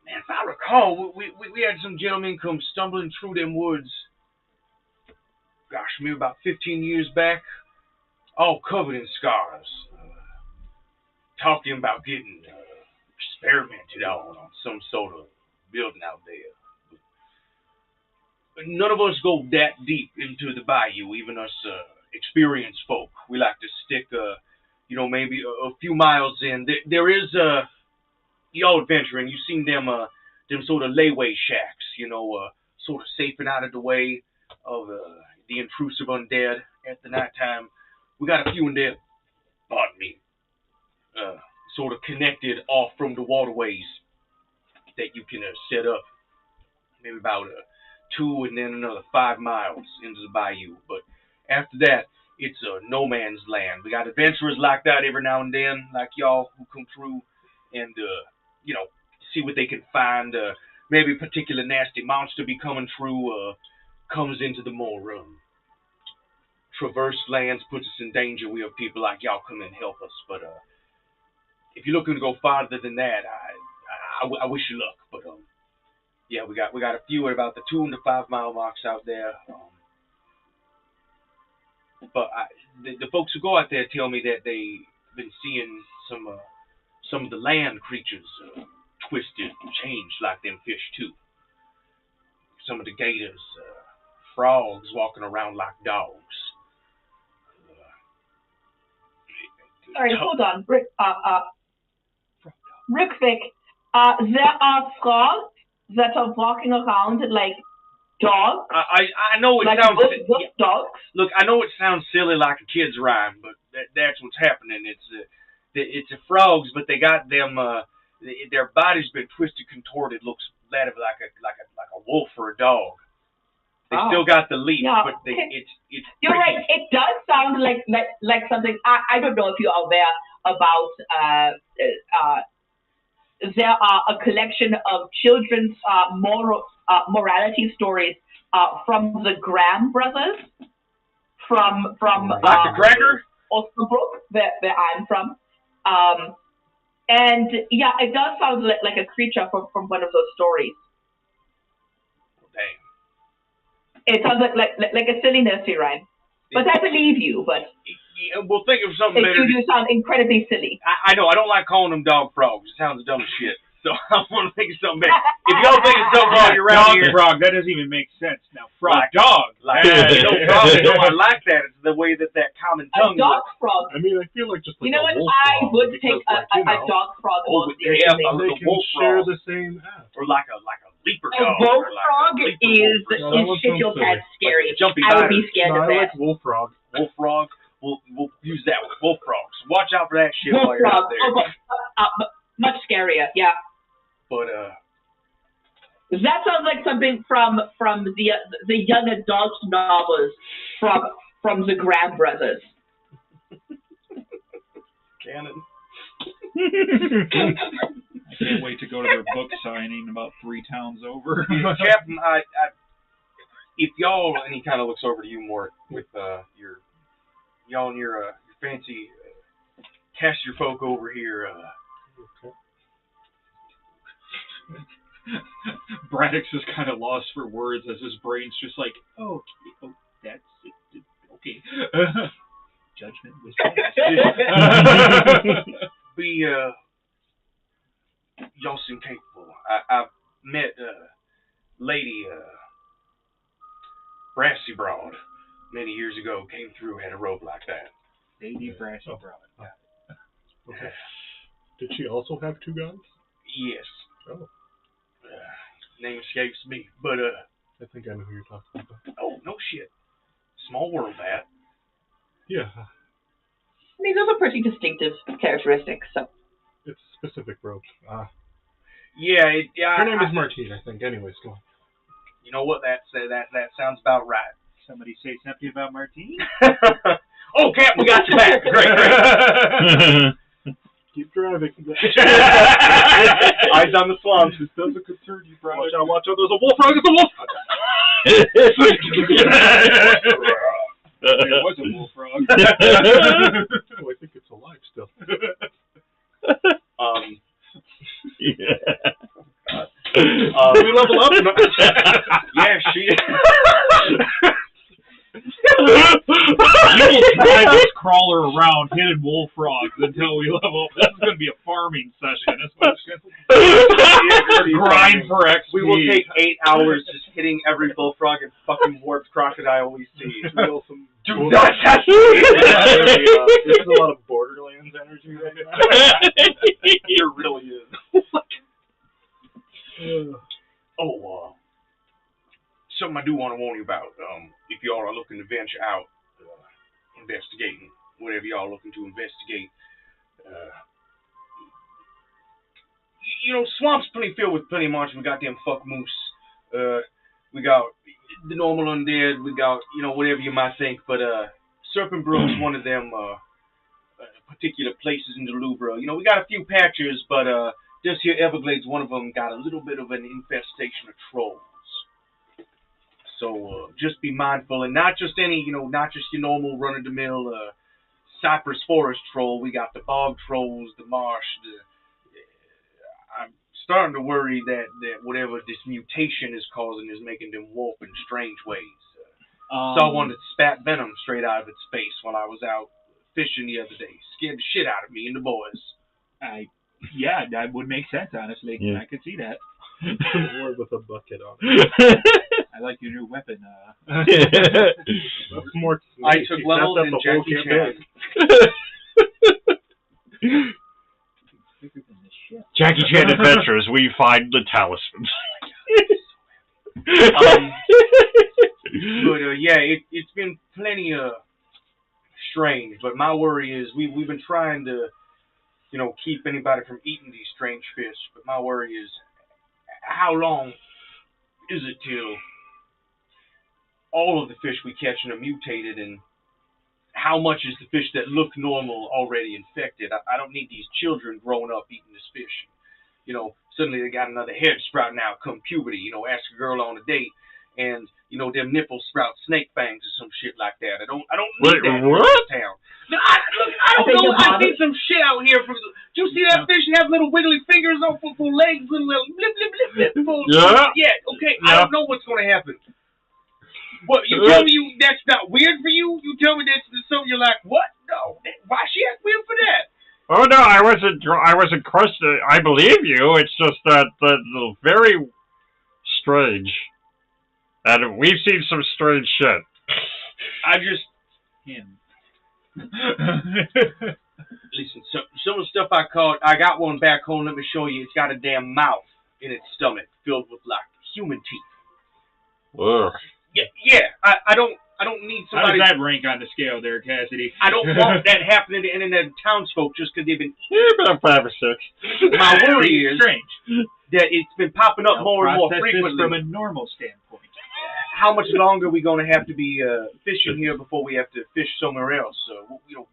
Man, if I recall, we had some gentlemen come stumbling through them woods. Gosh, maybe about 15 years back, all covered in scars. Talking about getting experimented on some sort of building out there. But none of us go that deep into the bayou, even us experienced folk. We like to stick, you know, maybe a few miles in. There is y'all adventuring. You've seen them sort of layway shacks, you know, sort of safing out of the way of the intrusive undead at the nighttime. We got a few in there. Pardon me. Sort of connected off from the waterways that you can set up maybe about 2 and then another 5 miles into the bayou. But after that, it's no man's land. We got adventurers like that every now and then, like y'all who come through and, you know, see what they can find. Maybe a particular nasty monster be coming through, comes into the more traversed lands, puts us in danger. We have people like y'all come and help us. But if you're looking to go farther than that, I wish you luck. But yeah, we got a few at about the 2 and the 5 mile marks out there. But the folks who go out there tell me that they've been seeing some of the land creatures twisted, changed like them fish too. Some of the gators, frogs walking around like dogs. Sorry, hold on. Rickvick, there are frogs that are walking around like dogs. I know it like sounds dogs. Look, I know it sounds silly like a kid's rhyme, but that's what's happening. It's a frogs, but they got them. Their body's been twisted, contorted. Looks like a wolf or a dog. They still got the leaf, but it's. You're freaky. right. It does sound like something. I don't know if you're aware about. There are a collection of children's morality stories from the Graham brothers, from Dr. Cracker, Osnabrück, where I'm from, and yeah, it does sound like a creature from one of those stories. Damn. It sounds like a silly nursery rhyme, but I believe you. But we'll think of something better. You sound incredibly silly. I know. I don't like calling them dog frogs. It sounds dumb as shit. So I want to think of something better. If y'all think of something while you're around here, frog, that doesn't even make sense. Now, frog, dog. Frog. I like that. It's the way that common tongue A dog works. frog. I mean, I feel like just like you know a what? wolf I frog, would take because, a dog frog. they can share the same app. Or like a leaper A dog. wolf or like frog a leaper is wolf or shit your pants scary. Jumpy I would be biter. scared of I that. like wolf frog. Wolf frog. We'll use that one. Wolf frog. So watch out for that shit Wolf while you're out frog. there. Much scarier. Yeah. But that sounds like something from the young adult novels from the Graham brothers. Canon. I can't wait to go to their book signing about 3 towns over. Captain, if y'all, and he kind of looks over to you more with your fancy cast your folk over here. Braddock's just kind of lost for words as his brain's just like, oh, that's it. Okay. Judgment was passed. Be y'all seem capable. I've met Lady Brassy Broad many years ago. Came through, had a robe like that. Lady Brassy Broad. Okay. Did she also have 2 guns? Yes. Oh. Name escapes me, but I think I know who you're talking about. oh no shit. Small world, that. Yeah. I mean, those are pretty distinctive characteristics. So. It's a specific rope. Yeah. Her name is Martine, I think. Anyways, go on. You know what? That sounds about right. Somebody say something about Martine? Oh, Cap, we got you back. Great. Keep driving. Eyes on the slums. This doesn't concern you, bro. Watch out, there's a wolf frog, it's a wolf! It was a wolf frog. Oh, I think it's alive still. Did we level up? Yeah, she. You will drive this crawler around hitting wolf frogs until we level up. This is going to be a farming session. That's what it's going to grind for XP. We will take 8 hours just hitting every bullfrog and fucking warped crocodile we see. Do not touch me! There's a lot of Borderlands energy right now. There really is. Something I do want to warn you about. If y'all are looking to venture out, investigating, whatever y'all are looking to investigate, swamp's plenty filled with plenty of monsters. We got them fuck moose. We got the normal undead. We got, whatever you might think. But Serpent Brook's one of them particular places in the Louvre. We got a few patches, but this here Everglades, one of them got a little bit of an infestation of trolls. So just be mindful, and not just any, not just your normal run-of-the-mill cypress forest troll. We got the bog trolls, the marsh. I'm starting to worry that whatever this mutation is causing is making them warp in strange ways. Saw one that spat venom straight out of its face when I was out fishing the other day. Scared the shit out of me and the boys. Yeah, that would make sense, honestly. Yeah. I could see that. Or with a bucket on it. I like your new weapon. That's more. I took levels in Jackie Chan. Jackie Chan Adventures, we find the talismans. But yeah, it's been plenty of strange, but my worry is we've been trying to, keep anybody from eating these strange fish. But my worry is, how long is it till all of the fish we catch are mutated, and how much is the fish that look normal already infected? I don't need these children growing up eating this fish. Suddenly they got another head sprouting out come puberty. Ask a girl on a date, and them nipples sprout snake fangs or some shit like that. I don't need that in this town. No, I don't know. I see some shit out here. Do you see that fish have little wiggly fingers on full legs, little blip blip blip blip? Yeah. Okay. Yeah. I don't know what's going to happen. What, you tell me that's not weird for you? You tell me that's something you're like, what? No. Why she act weird for that? Oh no, I wasn't crushed. I believe you. It's just that very strange. And we've seen some strange shit. Listen, some of the stuff I got one back home. Let me show you. It's got a damn mouth in its stomach filled with like human teeth. Ugh. Yeah. I don't need somebody. How does that rank on the scale there, Cassidy? I don't want that happening to any of them townsfolk just because they've been. About 5 or 6. My worry is that it's been popping up more and more frequently. From a normal standpoint. How much longer are we going to have to be fishing here before we have to fish somewhere else?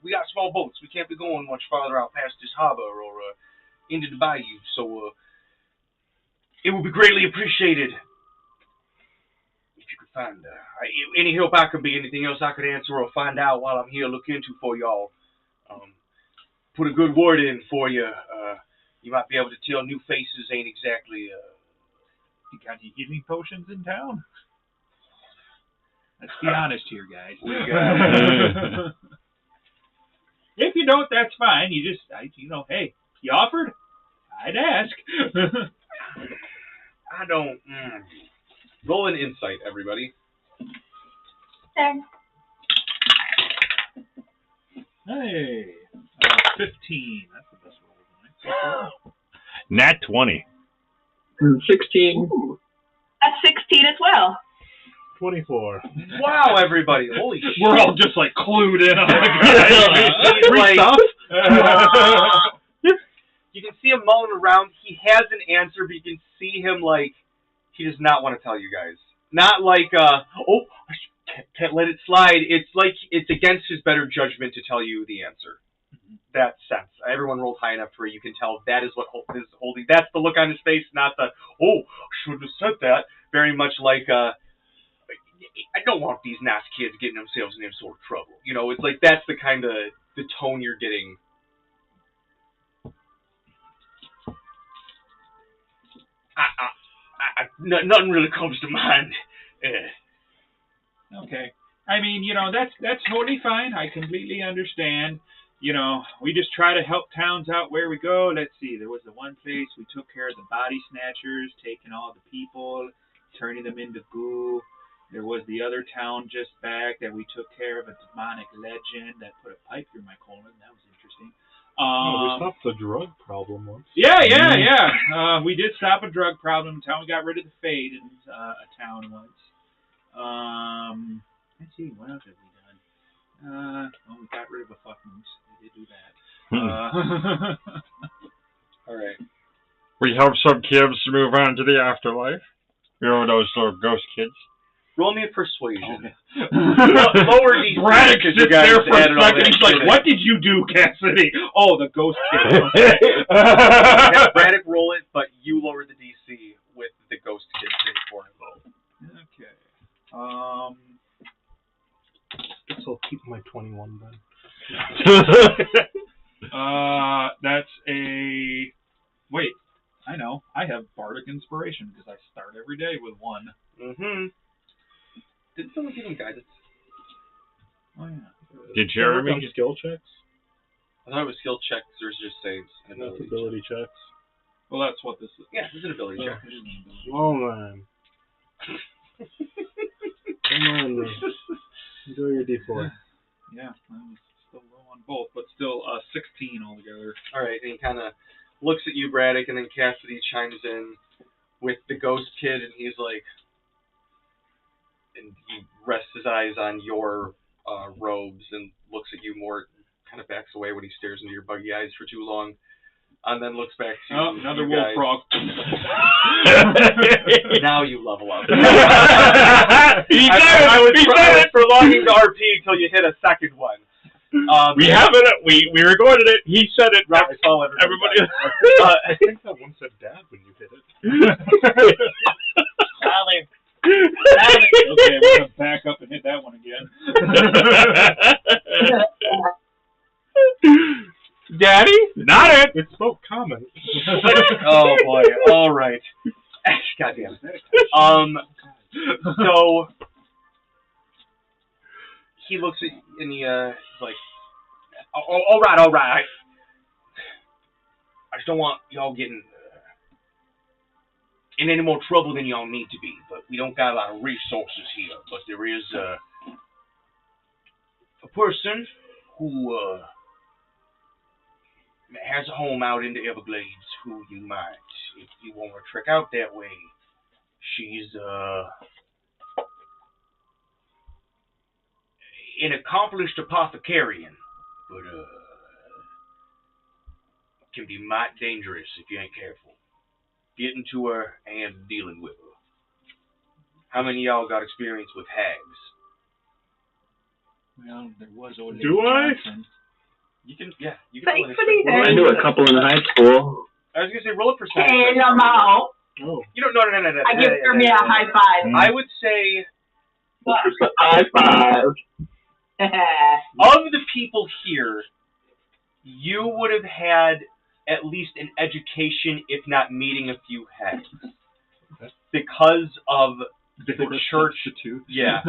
We got small boats. We can't be going much farther out past this harbor or into the bayou. So it would be greatly appreciated if you could find any help I could be, anything else I could answer or find out while I'm here, look into for y'all. Put a good word in for you. You might be able to tell new faces ain't exactly. You got any healing potions in town? Let's be honest here, guys. If you don't, that's fine. You just, hey, you offered? I'd ask. I don't. Roll an insight, everybody. There. Hey, 15. That's the best roll. Nat 20. 16. Ooh. That's 16 as well. 24. Wow, everybody. Holy shit. We're all just like clued in on the guy. You can see him mulling around. He has an answer, but you can see him like he does not want to tell you guys. Not like, I can't let it slide. It's like it's against his better judgment to tell you the answer. That sense. Everyone rolled high enough where you can tell that is what is holding. That's the look on his face, not the, I shouldn't have said that. Very much like, I don't want these nice kids getting themselves in any sort of trouble. It's like that's the kind of the tone you're getting. Nothing really comes to mind. Okay. I mean, that's totally fine. I completely understand. We just try to help towns out where we go. Let's see. There was the one place we took care of the body snatchers, taking all the people, turning them into goo. There was the other town just back that we took care of a demonic legend that put a pipe through my colon. That was interesting. We stopped the drug problem once. Yeah. We did stop a drug problem in town. We got rid of the Fade in a town once. Let's see, what else have we done? We got rid of a fuck moose. We did do that. All right. We helped some kids move on to the afterlife. Those little ghost kids. Roll me a persuasion. Lower DC. Braddock sits there for a second. He's like, what did you do, Cassidy? Oh, the ghost kid. Have Braddock roll it, but you lower the DC with the ghost kid save for him. Okay. Guess I'll keep my 21 then. That's a... Wait. I know. I have Bardic Inspiration because I start every day with 1. Mm-hmm. Did someone give him guidance? Oh, yeah. Did Jeremy? Skill checks? I thought it was skill checks. There's just saves. And ability checks. Well, that's what this is. Yeah, this is an ability check. Oh, man. Come on, man. Enjoy your D4. Yeah, I was still low on both, but still 16 altogether. All right, and he kind of looks at you, Braddock, and then Cassidy chimes in with the ghost kid, and he's like, and he rests his eyes on your robes and looks at you more, kind of backs away when he stares into your buggy eyes for too long, and then looks back to you. Another wolf frog. Now you level up. He I was prolonging the RP until you hit a second one. We have it. We recorded it. He said it. Right, I saw everybody. I think that one said dad when you hit it. Okay, we're gonna back up and hit that one again. Daddy? Not it! It spoke common. Oh boy. All right. God damn it. So he looks at and he's like, all right. I just don't want y'all getting in any more trouble than y'all need to be, but we don't got a lot of resources here. But there is a person who has a home out in the Everglades who you might, if you want to trek out that way. She's an accomplished apothecarian, but can be mighty dangerous if you ain't careful. Getting to her and dealing with her. How many of y'all got experience with hags? Well, there was old Do I? Johnson. You can roll Thankfully, it. I knew a couple in high school. I was gonna say roll a percentage. Hey, Lamau. Oh. You don't. No. I give me a high five. I would say High five. of the people here, you would have had at least an education, if not meeting a few hags, because of the church. Yeah.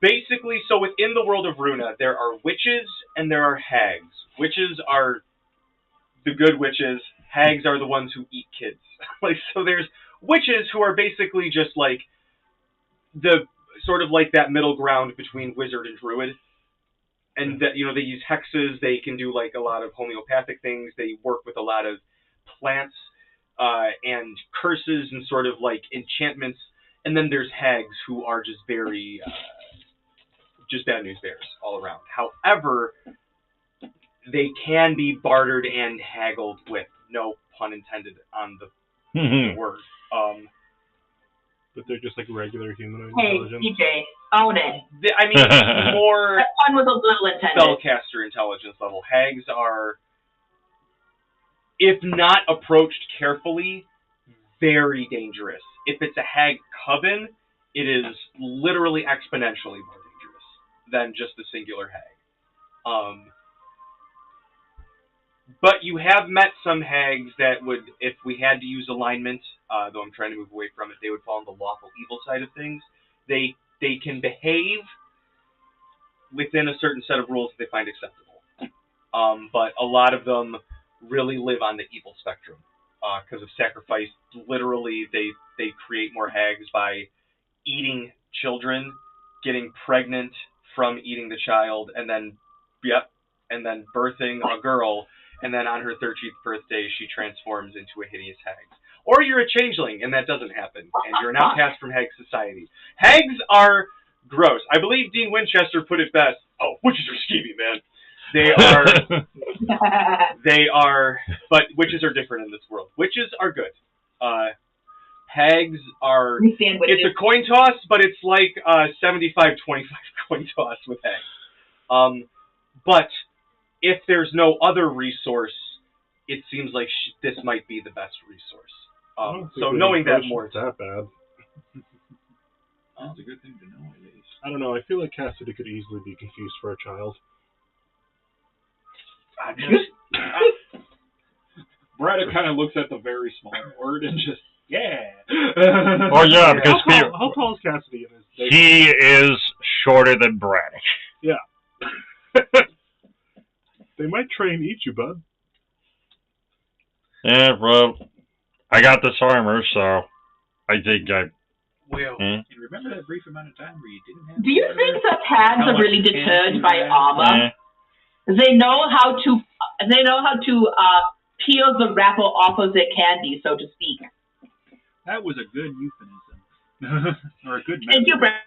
Basically, so within the world of Runa, there are witches and there are hags. Witches are the good witches. Hags are the ones who eat kids. Like, so there's witches who are basically just like the sort of like that middle ground between wizard and druid. And that, you know, they use hexes. They can do like a lot of homeopathic things. They work with a lot of plants and curses and sort of like enchantments. And then there's hags who are just very just bad news bears all around. However, they can be bartered and haggled with, no pun intended on the word. But they're just like regular humanoid Hey, intelligence. DJ, own it. I mean, more That pun was a little intended. spellcaster intelligence level. Hags are, if not approached carefully, very dangerous. If it's a hag coven, it is literally exponentially more dangerous than just a singular hag. But you have met some hags that would, if we had to use alignment, though I'm trying to move away from it, they would fall on the lawful evil side of things. They can behave within a certain set of rules that they find acceptable. But a lot of them really live on the evil spectrum because of sacrifice. Literally, they create more hags by eating children, getting pregnant from eating the child, and then birthing a girl. And then on her 13th birthday, she transforms into a hideous hag. Or you're a changeling, and that doesn't happen, and you're an outcast from hag society. Hags are gross. I believe Dean Winchester put it best. Oh, witches are skeevy, man. They are, but witches are different in this world. Witches are good. Hags are, it's a coin toss, but it's like 75-25 coin toss with hags. But if there's no other resource, it seems like this might be the best resource. So knowing that more, it's that bad. That's a good thing to know, at least. I don't know. I feel like Cassidy could easily be confused for a child. Brad kind of looks at the very small word and just, yeah. Oh yeah, because how tall is Cassidy in his? He is shorter than Braddock. Yeah. They might try and eat you, bud. Yeah, well, I got this armor, so I think I... Well, you remember that brief amount of time where you didn't have... Do you think that hags are really deterred by armor? They know how to peel the wrapper off of their candy, so to speak. That was a good euphemism. Or a good metaphor. Thank you, Brad.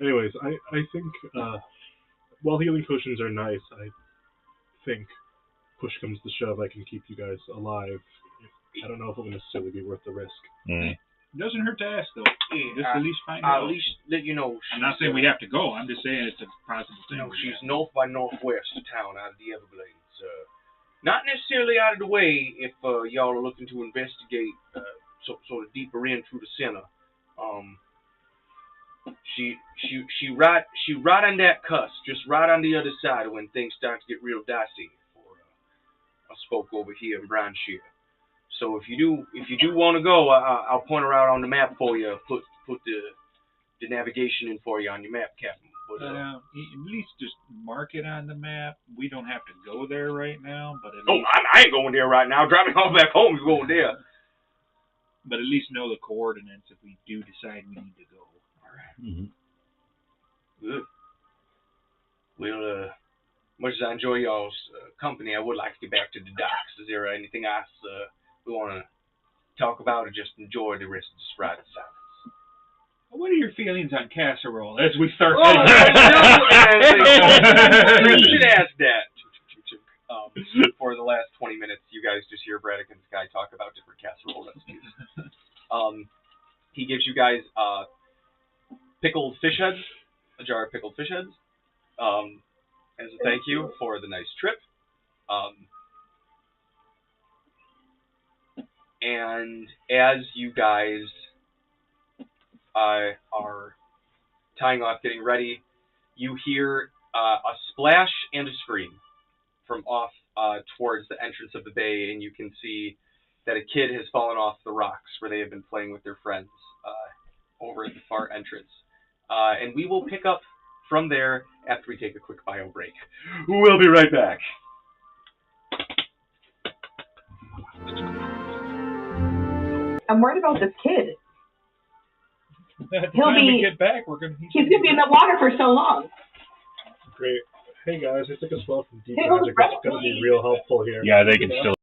Anyways, I think while healing potions are nice, I think push comes to shove, I can keep you guys alive. I don't know if it will necessarily be worth the risk. Mm. It doesn't hurt to ask, though. Just at least find I'll out. at least let you know. I'm not saying we have to go. I'm just saying it's a possible thing. No, she's north by northwest of town, out of the Everglades. Not necessarily out of the way if y'all are looking to investigate sort of deeper in through the center. She right on that cusp, just right on the other side when things start to get real dicey. I spoke over here in Brinesheare. So if you do want to go, I'll point her out on the map for you. Put the navigation in for you on your map, Captain. But, at least just mark it on the map. We don't have to go there right now, but at I ain't going there right now. Driving all back home, you're going there. But at least know the coordinates if we do decide we need to go. All right. Mm-hmm. Good. Well, much as I enjoy y'all's company, I would like to get back to the docks. Is there anything else we want to talk about, or just enjoy the rest of this ride in silence? What are your feelings on casserole as we start? You should ask that. For the last 20 minutes, you guys just hear Braddock and Sky talk about different casserole recipes. He gives you guys pickled fish heads, a jar of pickled fish heads, as a thank you for the nice trip. And as you guys are tying off, getting ready, you hear a splash and a scream from off towards the entrance of the bay, and you can see that a kid has fallen off the rocks where they have been playing with their friends over at the far entrance. And we will pick up from there after we take a quick bio break. We'll be right back. I'm worried about this kid. He'll be. Get back, He's gonna be in the water for so long. Great. Hey guys, I took a spell from deep magic. It's gonna be real helpful here. Yeah, they can still.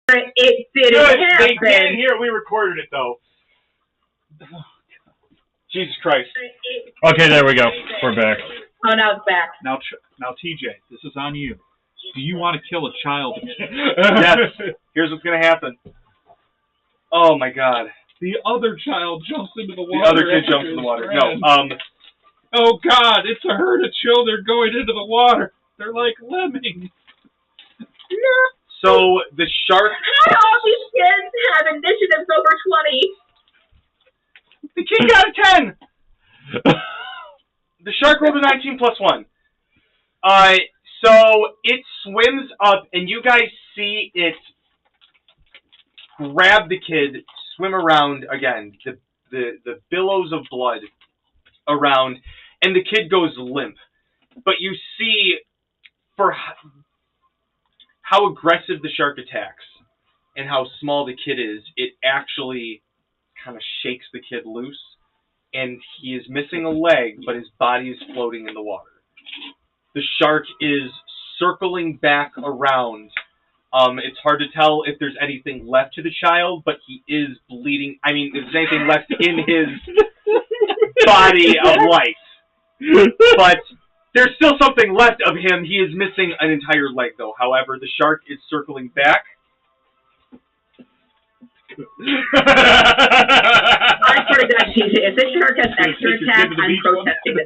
It didn't Good. happen. They can't hear. We recorded it though. Jesus Christ. Okay, there we go. We're back. Oh, now it's back. Now, TJ, this is on you. Do you want to kill a child? Yes. Here's what's gonna happen. Oh my God. The other child jumps into the water. The other kid jumps in the water. No. Oh God! It's a herd of children going into the water. They're like lemmings. So the shark. How do all these kids have initiatives over 20? The kid got a 10. The shark rolled a 19 plus 1. So it swims up, and you guys see it grab the kid, swim around again. The billows of blood around, and the kid goes limp. But you see, for how aggressive the shark attacks and how small the kid is, it actually kind of shakes the kid loose, and he is missing a leg, but his body is floating in the water. The shark is circling back around. It's hard to tell if there's anything left to the child, but he is bleeding. I mean, if there's anything left in his body of life. But there's still something left of him. He is missing an entire leg, though. However, the shark is circling back. I swear to God, TJ, if this shark has extra attack, I'm protesting this.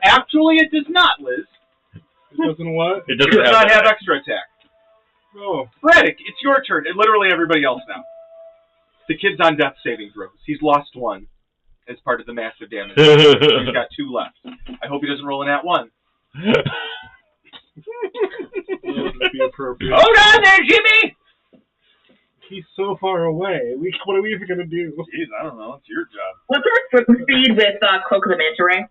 Actually, it does not, Liz. It doesn't what? It It does not have extra attack. Oh. Braddock, it's your turn, and literally everybody else now. The kid's on death saving throws. He's lost one as part of the massive damage. He's got 2 left. I hope he doesn't roll an at 1. That would be appropriate. Hold on there, Jimmy! He's so far away. What are we even gonna do? Jeez, I don't know. It's your job. What's our swim speed with Cloak of the Manta Ray?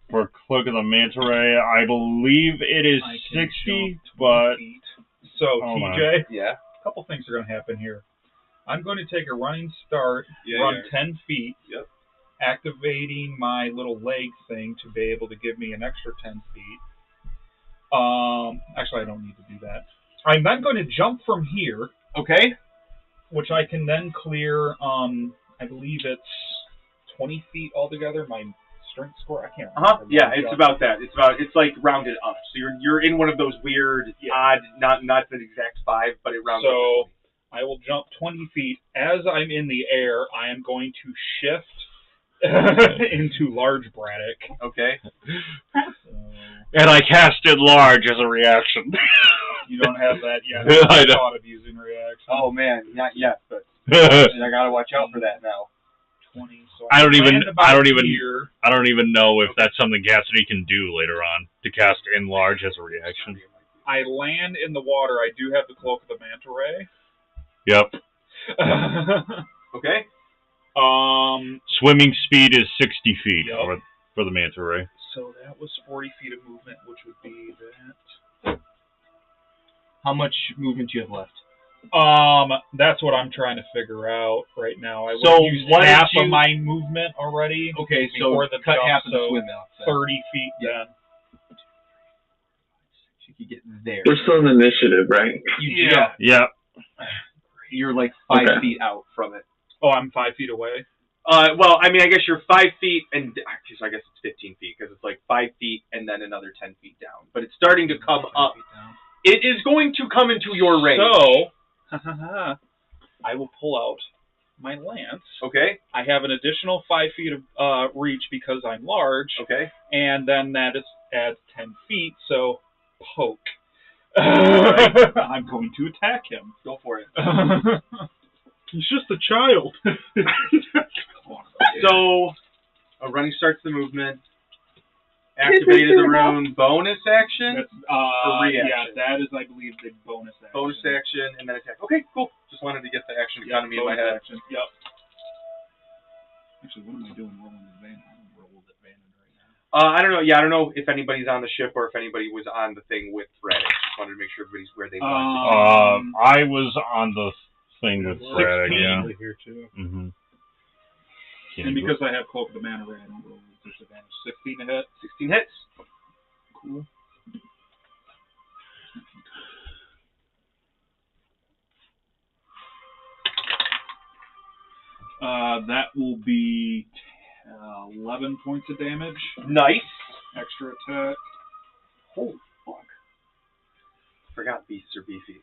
For Cloak of the Manta Ray, I believe it is 60, but... So, TJ, Yeah? a couple things are going to happen here. I'm going to take a running start, run 10 feet, activating my little leg thing to be able to give me an extra 10 feet. Actually, I don't need to do that. I'm then going to jump from here. Okay. Which I can then clear, I believe it's 20 feet altogether, my strength score. I can't remember. Yeah, it's about that. It's like rounded up. So you're in one of those weird, odd, not the exact 5, but it rounds up. So I will jump 20 feet. As I'm in the air, I am going to shift into large Braddock. Okay. And I casted large as a reaction. You don't have that yet. I know. Thought of using reaction. Oh man, not yet, but I gotta watch out for that now. 20. So I don't even know if Okay. that's something Cassidy can do later on to cast enlarge as a reaction. I land in the water. I do have the Cloak of the Manta Ray. Yep. Okay. Swimming speed is 60 feet Yep. for the Manta Ray. So that was 40 feet of movement, which would be that. How much movement do you have left? That's what I'm trying to figure out right now. I would So have used what half did of my movement already. Okay, so before the cut jump, half of the so swim out. 30 feet then. You could get there. We're still in initiative, right? Yep. You're like 5 Okay. feet out from it. Oh, I'm 5 feet away. Well, I mean, I guess you're 5 feet, and I guess it's 15 feet because it's like 5 feet and then another 10 feet down. But it's starting to come up. It is going to come into your range. So, I will pull out my lance. Okay. I have an additional 5 feet of reach because I'm large. Okay. And then that adds 10 feet, so poke. Alright. I'm going to attack him. Go for it. He's just a child. So, running starts the movement. Activated the rune. Bonus action. That's, reaction. yeah, that is, I believe, the bonus action. Bonus action and then attack. Okay, cool. Just wanted to get the action economy in my bonus head. action. Yep. Actually, what am I doing rolling advantage? I don't roll advantage right now. I don't know. Yeah, I don't know if anybody's on the ship or if anybody was on the thing with Fred. Just wanted to make sure everybody's where they want. I was on the thing with Brad, 16. yeah. Here too. Mm-hmm. And because I have Cloak of the Manta Ray, I don't roll disadvantage. 16 to hit. 16 hits. Cool. That will be 11 points of damage. Nice. Extra attack. Holy fuck. Forgot beasts are beefy.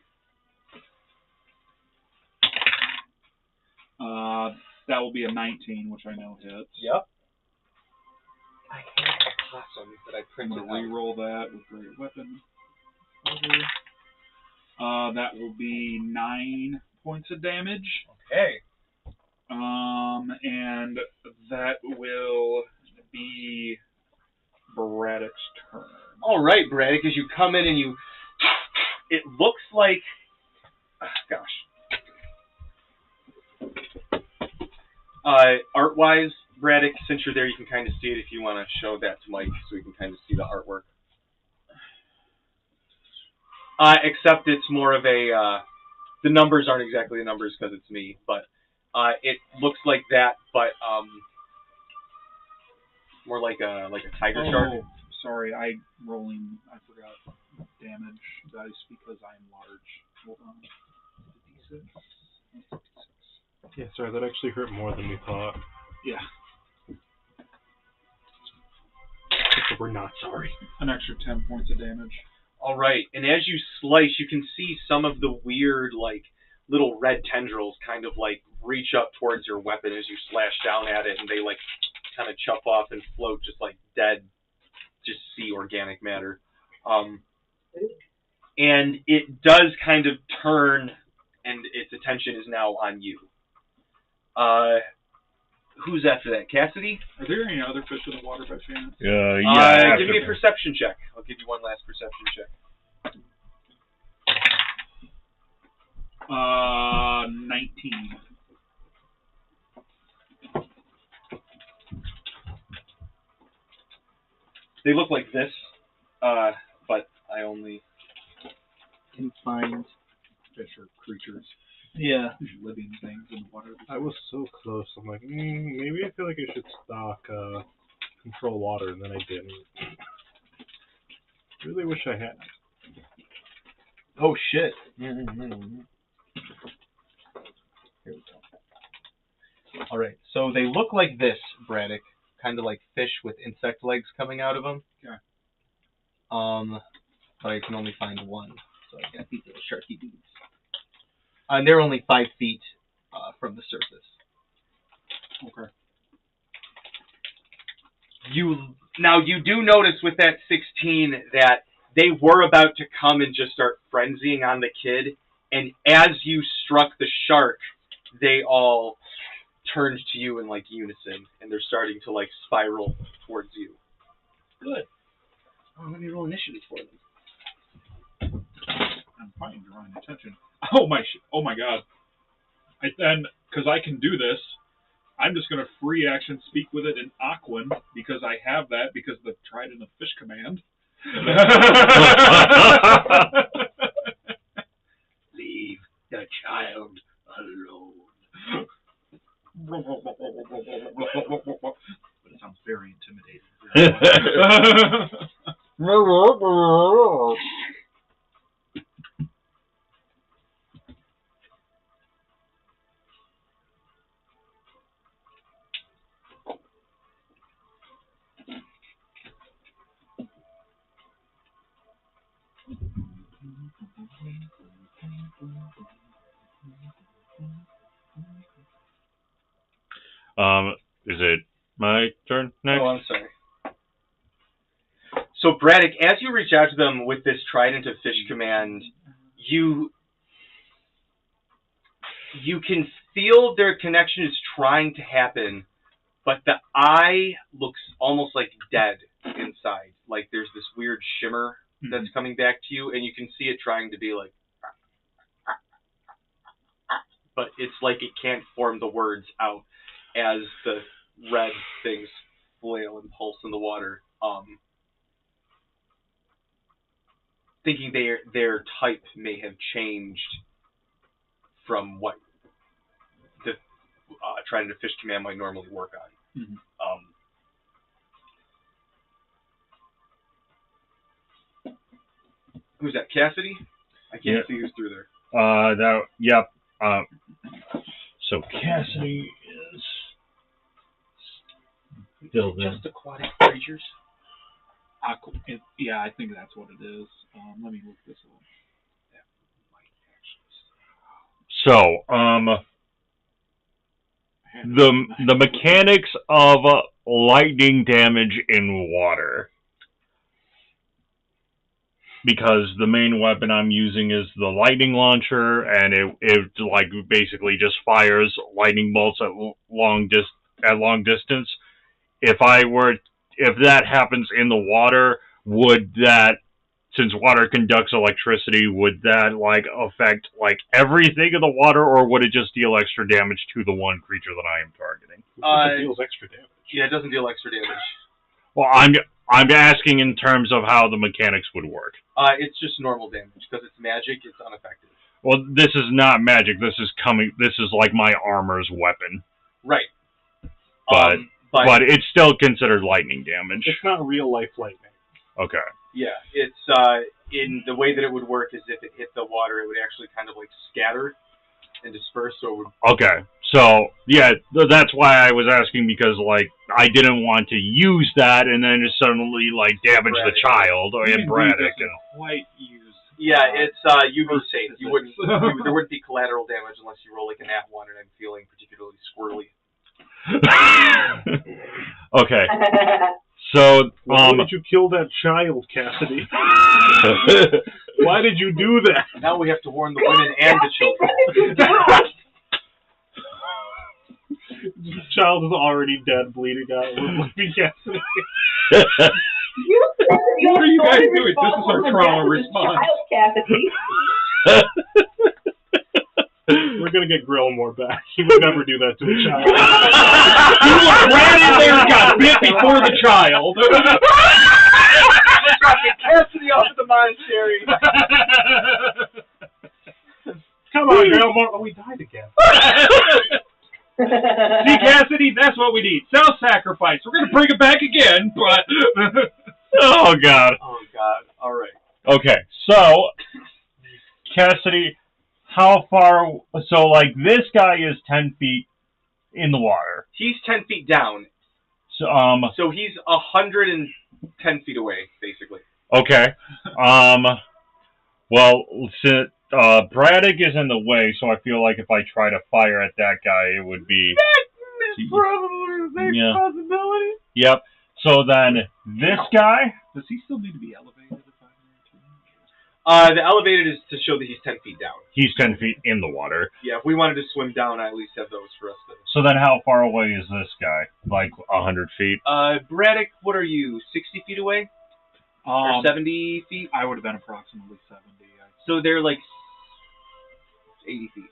That will be a 19, which I know hits. Yep. I have a possum that I I'm printed going to re-roll that with Great Weapon. That will be 9 points of damage. Okay. And that will be Braddock's turn. All right, Braddock, as you come in and you... It looks like... art-wise, Braddock, since you're there, you can kind of see it if you want to show that to Mike so we can kind of see the artwork. Except it's more of a... the numbers aren't exactly the numbers because it's me, but it looks like that, but more like a tiger shark. Oh, sorry, I forgot damage dice because I'm large. Hold on. D6. Yeah, sorry, that actually hurt more than we thought. Yeah. But we're not sorry. An extra 10 points of damage. All right, and as you slice, you can see some of the weird, like, little red tendrils kind of, like, reach up towards your weapon as you slash down at it, and they, like, kind of chop off and float just like dead, just sea organic matter. And it does kind of turn, and its attention is now on you. Who's after that? Cassidy? Are there any other fish in the water by chance? Yeah. Give me a perception check. I'll give you one last perception check. 19. They look like this, but I only can find fish or creatures. Yeah. Living things in the water. I was so close. I'm like, maybe I feel like I should stock control water, and then I didn't. Really wish I had. Oh shit. Here we go. All right, so they look like this, Braddock, kind of like fish with insect legs coming out of them. Okay. But I can only find one, so I got these little sharky dudes. And they're only 5 feet from the surface. Okay. You do notice with that 16 that they were about to come and just start frenzying on the kid, and as you struck the shark, they all turned to you in like unison, and they're starting to like spiral towards you. Good. Oh, let me roll initiative for them. I'm fine drawing attention. Oh my god. Because I can do this, I'm just going to free action speak with it in Aquan, because I have that, because the Trident of Fish command. Leave the child alone. But it sounds very intimidating. Is it my turn next? Oh, I'm sorry. So, Braddock, as you reach out to them with this Trident of Fish command, you can feel their connection is trying to happen, but the eye looks almost like dead inside. Like there's this weird shimmer that's coming back to you, and you can see it trying to be like, but it's like it can't form the words out as the red things flail and pulse in the water. Thinking their type may have changed from what the Trident of Fish command might normally work on. Mm-hmm. Who's that? Cassidy? I can't see who's through there. Yep. So Cassidy is Still there. Just aquatic creatures. Yeah, I think that's what it is. Let me look this up. So, the mechanics of lightning damage in water. Because the main weapon I'm using is the lightning launcher, and it like basically just fires lightning bolts at long distance. If that happens in the water, would that, since water conducts electricity, would that like affect like everything in the water, or would it just deal extra damage to the one creature that I am targeting? It deals extra damage. Yeah, it doesn't deal extra damage. Well, I'm asking in terms of how the mechanics would work. It's just normal damage because it's magic. It's unaffected. Well, this is not magic. This is like my armor's weapon. Right. But it's still considered lightning damage. It's not real life lightning. Okay. Yeah, it's in the way that it would work is if it hit the water, it would actually kind of like scatter and disperse. So it would... Okay. So yeah, that's why I was asking, because like I didn't want to use that and then just suddenly like damage the child and Braddock and quite use. Yeah, it's you'd be safe. You wouldn't. There wouldn't be collateral damage unless you roll like an @1 and I'm feeling particularly squirrely. Okay. So, why did you kill that child, Cassidy? Why did you do that? Now we have to warn the women and the children. The child is already dead, bleeding out. We're leaving Cassidy. What are you guys doing? This is our trauma response. We're gonna get Grillmore back. He would never do that to a child. He ran in there and got bit before the child. Cassidy off to the monastery. Come on, Grillmore. Oh, we died again. See, Cassidy, that's what we need. Self-sacrifice. We're going to bring it back again, but... Oh, God. Oh, God. All right. Okay, so, Cassidy, how far... So, like, this guy is 10 feet in the water. He's 10 feet down. So he's 110 feet away, basically. Okay. Well, Braddock is in the way, so I feel like if I try to fire at that guy, it would be... That's probably the next possibility. Yep. So then, this guy... Does he still need to be elevated? The elevated is to show that he's 10 feet down. He's 10 feet in the water. Yeah, if we wanted to swim down, I at least have those for us to... So then how far away is this guy? Like 100 feet? Braddock, what are you, 60 feet away? Or 70 feet? I would have been approximately 70. So they're like 80 feet.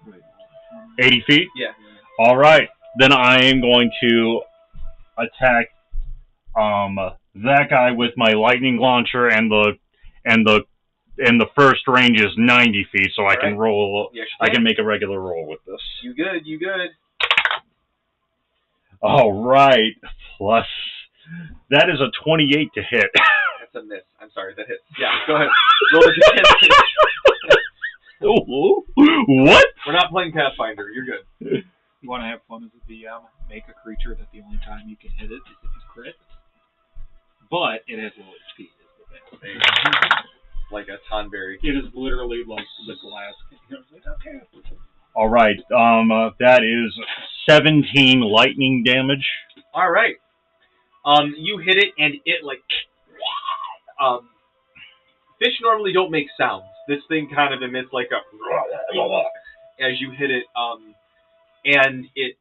80 feet? Yeah. All right. Then I am going to attack that guy with my lightning launcher, and the first range is 90 feet, so I can roll. Yes, I can make a regular roll with this. You good? You good? All right. Plus, that is a 28 to hit. That's a miss. I'm sorry, that hits. Yeah, go ahead. Roll the What? We're not playing Pathfinder. You're good. You want to have fun as a DM? Make a creature that the only time you can hit it is if you crit. But it has low HP. Like a Tonberry. It is literally like the glass. Okay. All right. That is 17 lightning damage. All right. You hit it, and it like. Fish normally don't make sounds. This thing kind of emits like a as you hit it, and it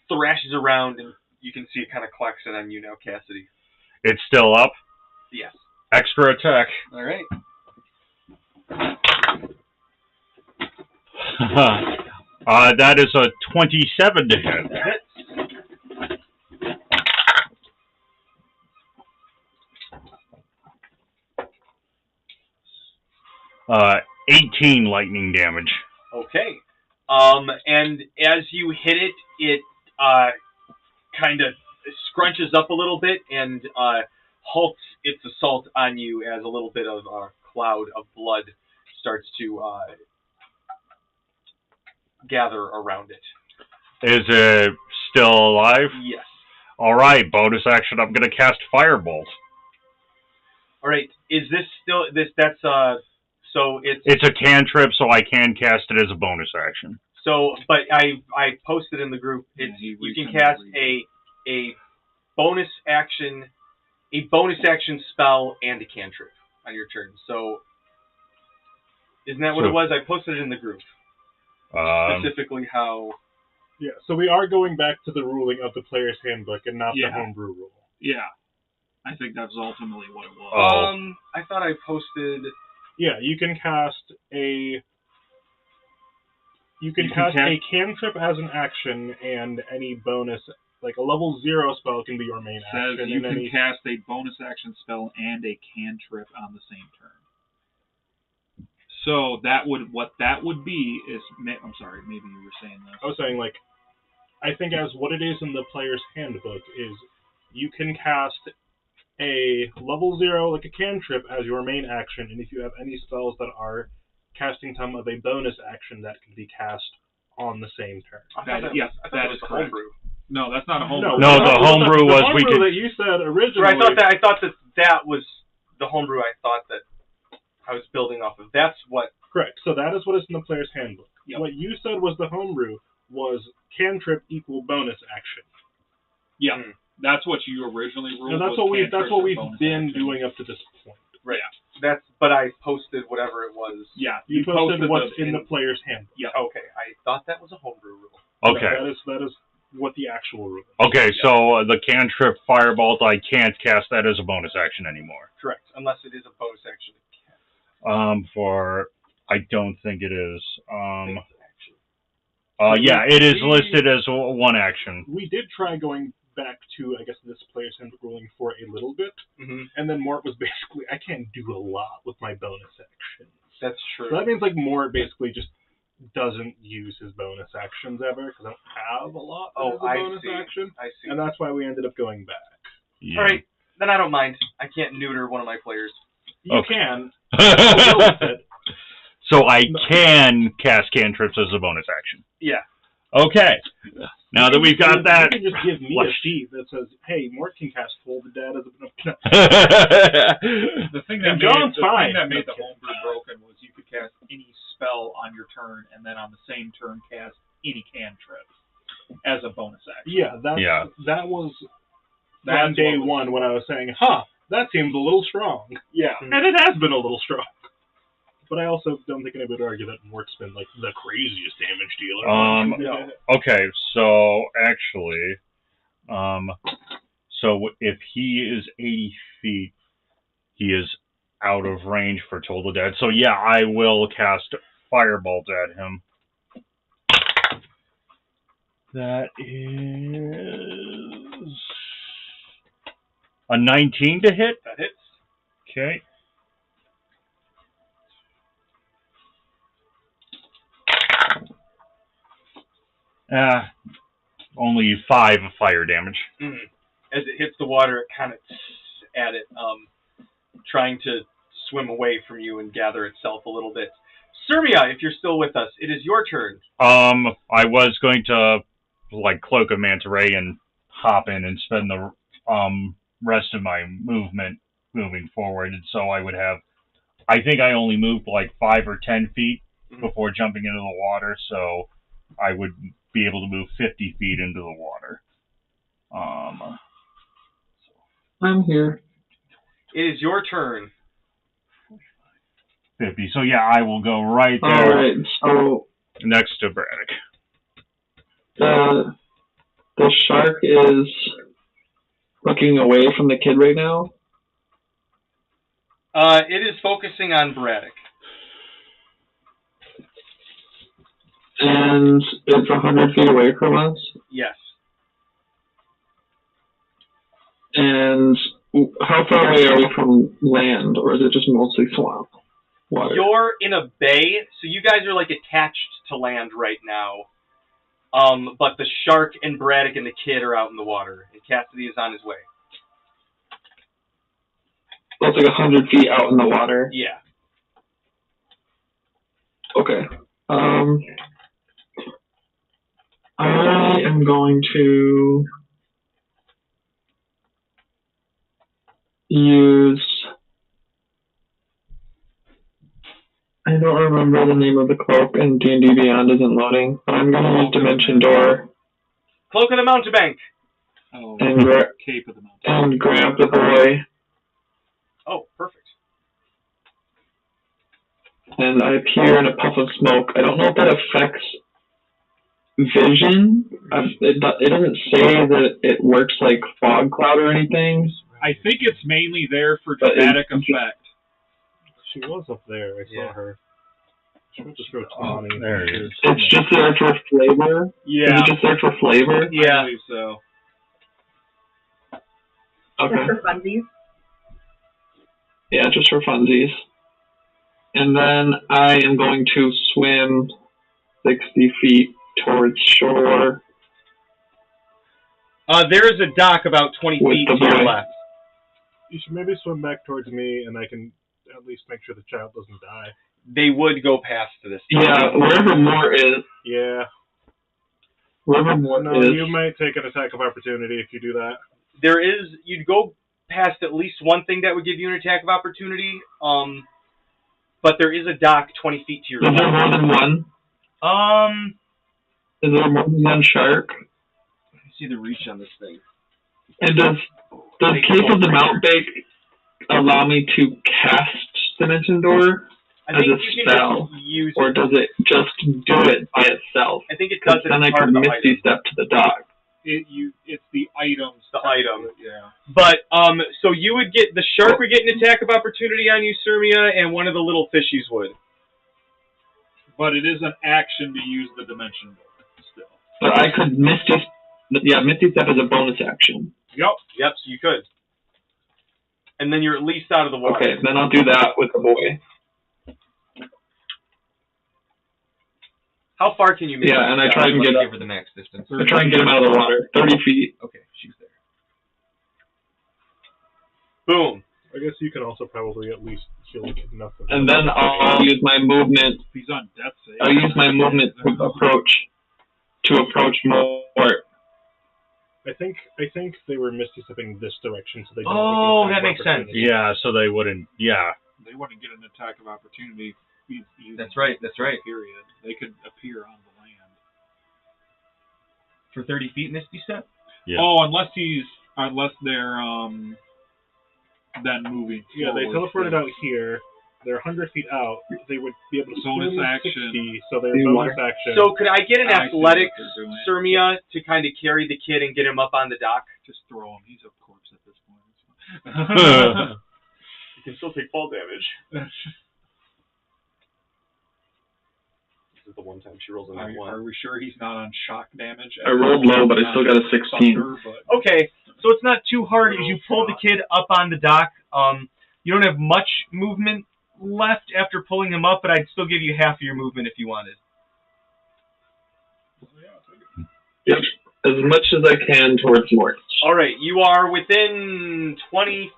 thrashes around, and you can see it kind of clocks in on you now, Cassidy. It's still up? Yes. Extra attack. All right. That is a 27 to hit. 18 lightning damage. Okay. And as you hit it, it kind of scrunches up a little bit and halts its assault on you as a little bit of a cloud of blood starts to gather around it. Is it still alive? Yes. All right, bonus action. I'm gonna cast Firebolt. All right. Is this still this? That's So It's a cantrip, so I can cast it as a bonus action. So, but I posted in the group. It's you can cast a bonus action spell and a cantrip on your turn. So, isn't that what it was? I posted it in the group. Specifically how. Yeah, so we are going back to the ruling of the player's handbook and not the homebrew rule. Yeah. I think that's ultimately what it was. I thought I posted. Yeah, you can cast a. You can cast a cantrip as an action, and any bonus, like a level 0 spell, can be your main action. Says you can cast a bonus action spell and a cantrip on the same turn. So what that would be is. I'm sorry, maybe you were saying this. I was saying, like, I think as what it is in the player's handbook is you can cast a level 0, like a cantrip, as your main action, and if you have any spells that are casting time of a bonus action, that can be cast on the same turn. That is correct. Homebrew. No, that's not a homebrew. No, the homebrew was we could. That you said originally. I thought that was the homebrew. I thought that I was building off of. That's what. Correct. So that is what is in the player's handbook. Yep. What you said was the homebrew was cantrip equal bonus action. Yeah, that's what you originally ruled. And that's what we've been doing up to this point. Right. Yeah. But I posted whatever it was. Yeah, you posted what's in the player's handbook. Yeah. Okay. I thought that was a homebrew rule. Okay. Yeah, that is what the actual rule is. Okay, so the cantrip Firebolt, I can't cast that as a bonus action anymore. Correct, unless it is a bonus action. I don't think it is. Yeah, it is listed as one action. We did try going back to, I guess, this player's handbook ruling for a little bit, and then Mort was basically, I can't do a lot with my bonus actions. That's true. So that means, like, Mort basically just doesn't use his bonus actions ever, because I don't have a lot as a bonus action. I see. And that's why we ended up going back. Yeah. All right, then I don't mind. I can't neuter one of my players. You can. So I can cast cantrips as a bonus action. Yeah. Okay. Now that we've got that, you can just give me a sheet that says, "Hey, Mort can cast Fold the Dead as a." The thing that made the homebrew broken was you could cast any spell on your turn, and then on the same turn cast any cantrip as a bonus action. Yeah, that was on day one when I was saying, that seems a little strong. Yeah. And it has been a little strong. But I also don't think anybody would argue that Mort's been, like, the craziest damage dealer. Okay, so, actually, so if he is 80 feet, he is out of range for Toll the Dead. So, yeah, I will cast Firebolt at him. That is a 19 to hit. That hits. Okay. Only 5 fire damage. As it hits the water, it kind of at it, trying to swim away from you and gather itself a little bit. Serbia, if you're still with us, it is your turn. I was going to, like, cloak a manta ray and hop in and spend the rest of my movement moving forward, and so I would have. I think I only moved like 5 or 10 feet before jumping into the water, so I would be able to move 50 feet into the water. I'm here. It is your turn. 50. So yeah, I will go right there. All right. So next to Braddock. The shark is looking away from the kid right now. It is focusing on Braddock. And it's 100 feet away from us. Yes. And how far away are we from land, or is it just mostly swamp water? You're in a bay, so you guys are like attached to land right now. But the shark and Braddock and the kid are out in the water, and Cassidy is on his way. That's like 100 feet out in the water. Yeah. Okay. I am going to use... I don't remember the name of the cloak, and D&D Beyond isn't loading, but I'm going to use Dimension Door. Cloak of the Mountebank. Oh, And, Cape of the Mountain. and grab the boy. Oh, perfect. And I appear in a puff of smoke. I don't know if that affects vision. It doesn't say that it works like fog cloud or anything. I think it's mainly there for dramatic effect. She was up there. I saw her. She was just wrote 20. There it is. It's just there for flavor. Yeah. Is it just there for flavor? I believe so. Okay. Just for funsies. Yeah, just for funsies. And then I am going to swim 60 feet towards shore. There is a dock about 20 feet to your left. You should maybe swim back towards me, and I can at least make sure the child doesn't die. They would go past this. Yeah, wherever Moore is. Yeah. Wherever Moore is. You might take an attack of opportunity if you do that. There is, you'd go past at least one thing that would give you an attack of opportunity, but there is a dock 20 feet to your left. Is there more than one? Is there more than one shark? Let me see the reach on this thing. And does Cape of the Mountebank allow me to cast Dimension Door as a spell? Or does it just do it by itself? I think it does it. Then I could Misty Step to the dock. It's the items. The item. Yeah. But, so you would get, the shark would get an attack of opportunity on you, Sirmia, and one of the little fishies would. But it is an action to use the Dimension Door still. But I could Misty Step as a bonus action. Yep, so you could. And then you're at least out of the water. Okay, then I'll do that with the boy. How far can you make? Yeah, and I try and get give her the max distance. I try and get him out of the water. 30 feet. Okay, she's there. Boom. I guess you can also probably at least heal the kid enough. And then I'll use my movement. If he's on death save. I'll use my movement to approach more. I think they were Misty Stepping this direction, so they don't. Oh, that makes sense. Yeah, so they wouldn't. Yeah. They wouldn't get an attack of opportunity. That's right. Period. They could appear on the land. For 30 feet, Misty Step? Yeah. Oh, unless they're then moving. Yeah, they teleported out here. They're 100 feet out. They would be able to bonus swim action. 60, so they're bonus action. So could I get an athletics, Sirmia, to kind of carry the kid and get him up on the dock? Just throw him. He's a corpse at this point. You can still take fall damage. This is the one time she rolls a 9-1. Are we sure he's not on shock damage? I rolled low, but I still got a 16. Okay, so it's not too hard as you pull the kid up on the dock. You don't have much movement left after pulling him up, but I'd still give you half of your movement if you wanted. Yep, as much as I can towards Mort. All right, you are within 30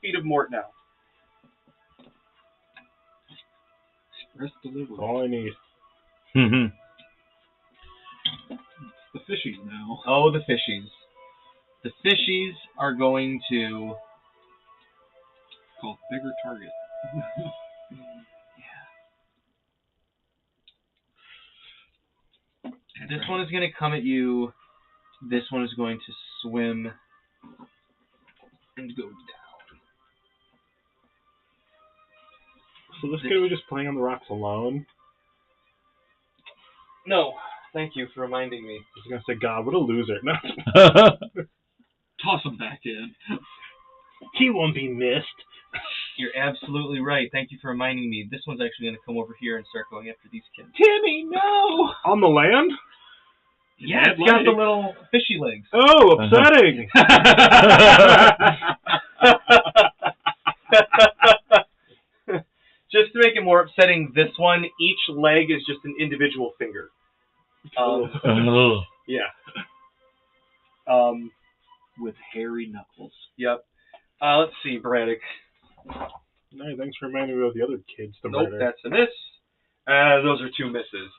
feet of Mort now. Express delivery. All I need. The fishies now. Oh, the fishies. The fishies are going to... Called bigger target. Yeah. This one is going to come at you. This one is going to swim and go down. So this kid was just playing on the rocks alone? No. Thank you for reminding me. I was going to say, God, what a loser. No. Toss him back in. He won't be missed. You're absolutely right. Thank you for reminding me. This one's actually going to come over here and start going after these kids. Timmy, no! On the land? Yeah, it's got the little fishy legs. Oh, upsetting! Just to make it more upsetting, this one, each leg is just an individual finger. Yeah. With hairy knuckles. Yep. Let's see, Braddock. No, thanks for reminding me of the other kids to Nope, murder. that's a miss. Those are two misses.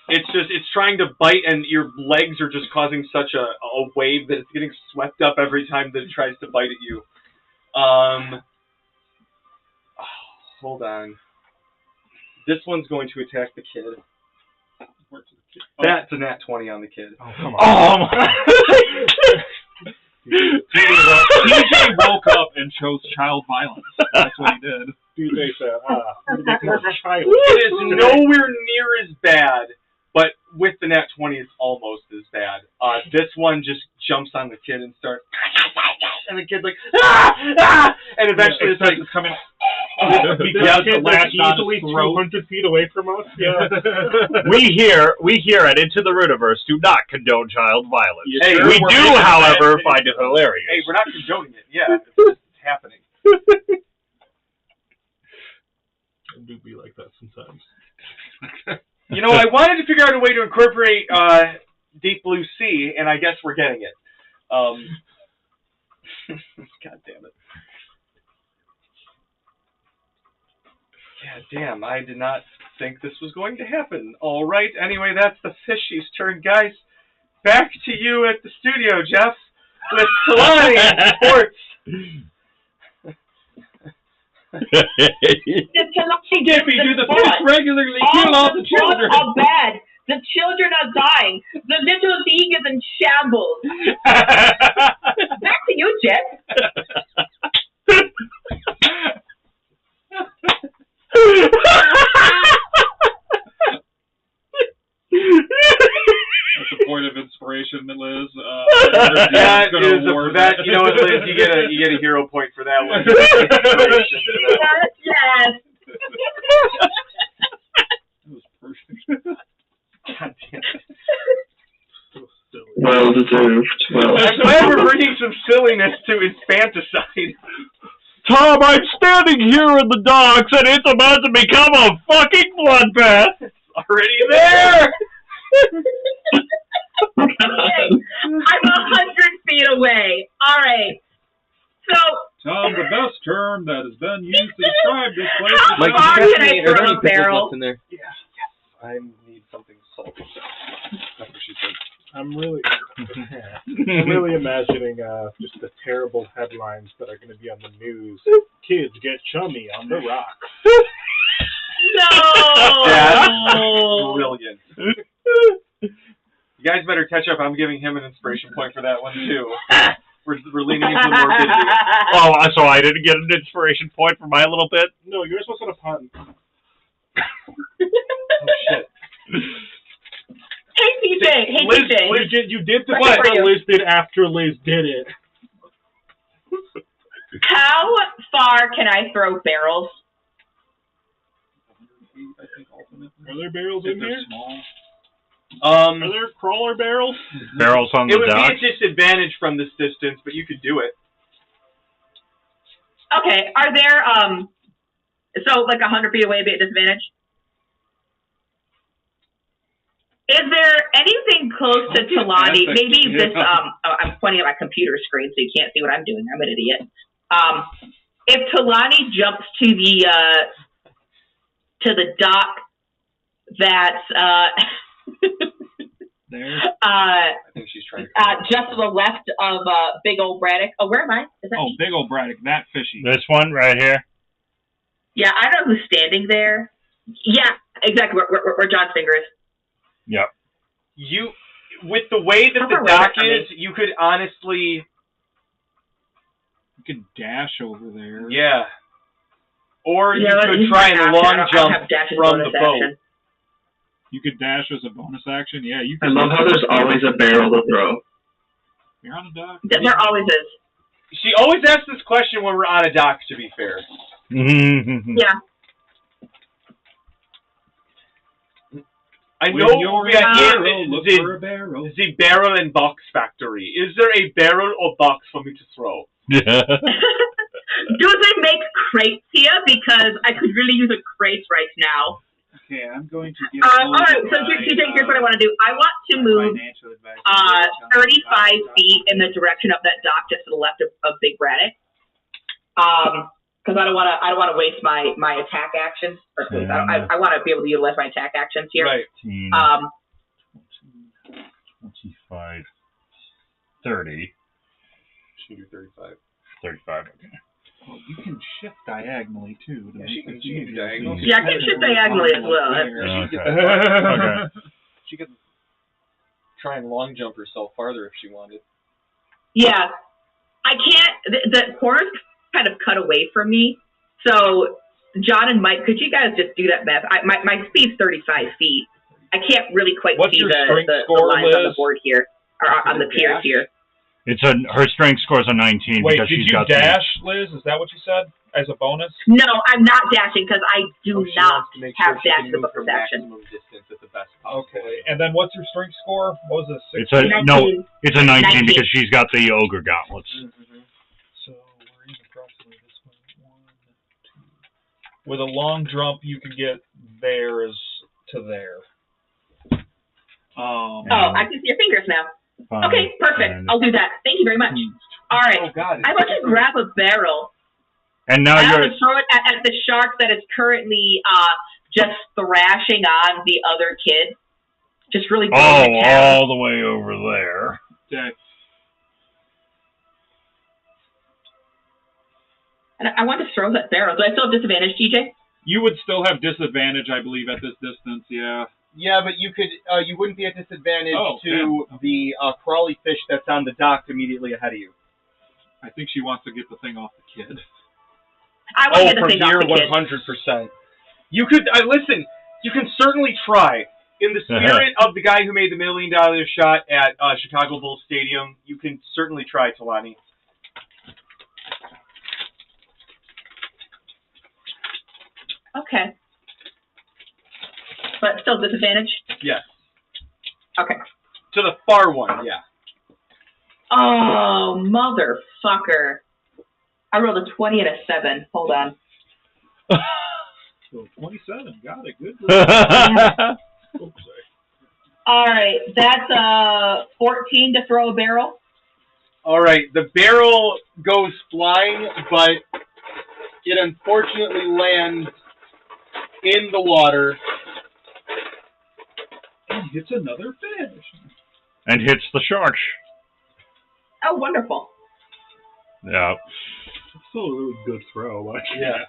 It's trying to bite, and your legs are just causing such a wave that it's getting swept up every time that it tries to bite at you. Hold on. This one's going to attack the kid. That's a nat 20 on the kid. Oh, come on. Oh, DJ woke up and chose child violence. That's what he did. DJ said, child. It is nowhere near as bad, but with the nat 20, it's almost as bad. This one just jumps on the kid and starts, and the kid's like, and eventually it's like, coming. Yeah, kid that's easily 200 feet away from us. Yeah. we here at Into the Runaverse do not condone child violence. Hey, we do, however, find it hilarious. Hey, we're not condoning it. Yeah, it's happening. I do be like that sometimes. You know, I wanted to figure out a way to incorporate Deep Blue Sea, and I guess we're getting it. God damn it. God damn, I did not think this was going to happen. All right, anyway, that's the fishy's turn, guys. Back to you at the studio, Jeff, with Kalani and sports. Skippy, do the fish regularly kill all the children? Are bad. The children are dying. The little league is in shambles. Back to you, Jeff. That's a point of inspiration, Liz. That is that. You know what, Liz? You get a hero point for that one. Yes. That was perfect. God damn it. Well deserved. Well. I'm glad we're bringing some silliness to infanticide. Tom, I'm standing here in the docks, and it's about to become a fucking bloodbath. It's already there. Okay. I'm 100 feet away. All right. So, Tom, the best term that has been used to describe this place how is far can I throw a barrel? in there? Yeah. I need something salty. That's what she said. I'm really imagining just the terrible headlines that are going to be on the news. Kids get chummy on the rocks. No. That's brilliant. You guys better catch up. I'm giving him an inspiration point for that one too. We're leaning into morbidity. Oh, so I didn't get an inspiration point for my little bit? No, yours wasn't a pun. Oh shit. Hey, TJ. Liz, You did the What? thing that Liz did after Liz did it. How far can I throw barrels? Are there barrels in here? Are there crawler barrels? Barrels on the It would dock? be a disadvantage from this distance, but you could do it. Okay. Are there so like 100 feet away, be at disadvantage? Is there anything close to Talani? Maybe this. I'm pointing at my computer screen, so you can't see what I'm doing. I'm an idiot. If Talani jumps to the dock, that's there. I think she's trying to. Just to the left of Big Old Braddock. Oh, where am I? Is that me? Big Old Braddock, that fishy. This one right here? Yeah, I don't know who's standing there. Yeah, exactly. Where John's finger is. Yep. You, with the way that the dock is, you could honestly. You could dash over there. Yeah. Or you could try and long jump from the boat. You could dash as a bonus action. Yeah, you I could. love how there's always a barrel to throw. You're on a dock. There always is. She always asks this question when we're on a dock, to be fair. Yeah. I know we are in the barrel and box factory. Is there a barrel or box for me to throw? Do they make crates here? Because I could really use a crate right now. Okay, I'm going to get. All right, so here's what I want to do. I want to move 35 feet in the direction of that dock just to the left of Big Braddock. Because I don't want to waste my attack actions. I want to be able to utilize my attack actions here. Right. 25, 30. She can do 35. 35, okay. Well, you can shift diagonally, too. To She make can this do easier. diagonal. Yeah, I can shift diagonally as well. Okay. She could try and long jump herself farther if she wanted. Yeah. I can't, the corners kind of cut away from me. So, John and Mike, could you guys just do that math? My speed's 35 feet. I can't really quite see the lines on the board here, or on the piers here. Her strength score is a 19. Wait, because did she's you got dash, Liz? Is that what you said? As a bonus? No, I'm not dashing because I do not have she dash can the move her bonus action. maximum distance at the best possible. Okay. And then what's her strength score? What was it? It's a 19. It's a 19 because she's got the ogre gauntlets. Mm-hmm. So we're in approximately this one. 1, 2. With a long jump, you can get theirs to there. I can see your fingers now. Okay, perfect. I'll do that. Thank you very much. All right. Oh, God. I want to grab a barrel. And now I you're... want to throw it at the shark that is currently just thrashing on the other kid. Just really throwing it down. All the way over there. Okay. And I want to throw that barrel. Do I still have disadvantage, TJ? You would still have disadvantage, I believe, at this distance, yeah. Yeah, but you could. You wouldn't be at disadvantage to the crawly fish that's on the dock immediately ahead of you. I think she wants to get the thing off the kid. I want to get the thing off the kid. 100%. You could listen. You can certainly try. In the spirit of the guy who made the $1 million shot at Chicago Bulls Stadium, you can certainly try, Talani. Okay. But still disadvantage? Yes. Okay. To the far one, yeah. Oh, motherfucker. I rolled a 20 and a 7. Hold on. So 27. Got it. Good. Oops, sorry. All right. That's 14 to throw a barrel. All right. The barrel goes flying, but it unfortunately lands in the water. And hits another fish. And hits the shark. Oh, wonderful. Yeah. It's still a really good throw. Like, yeah.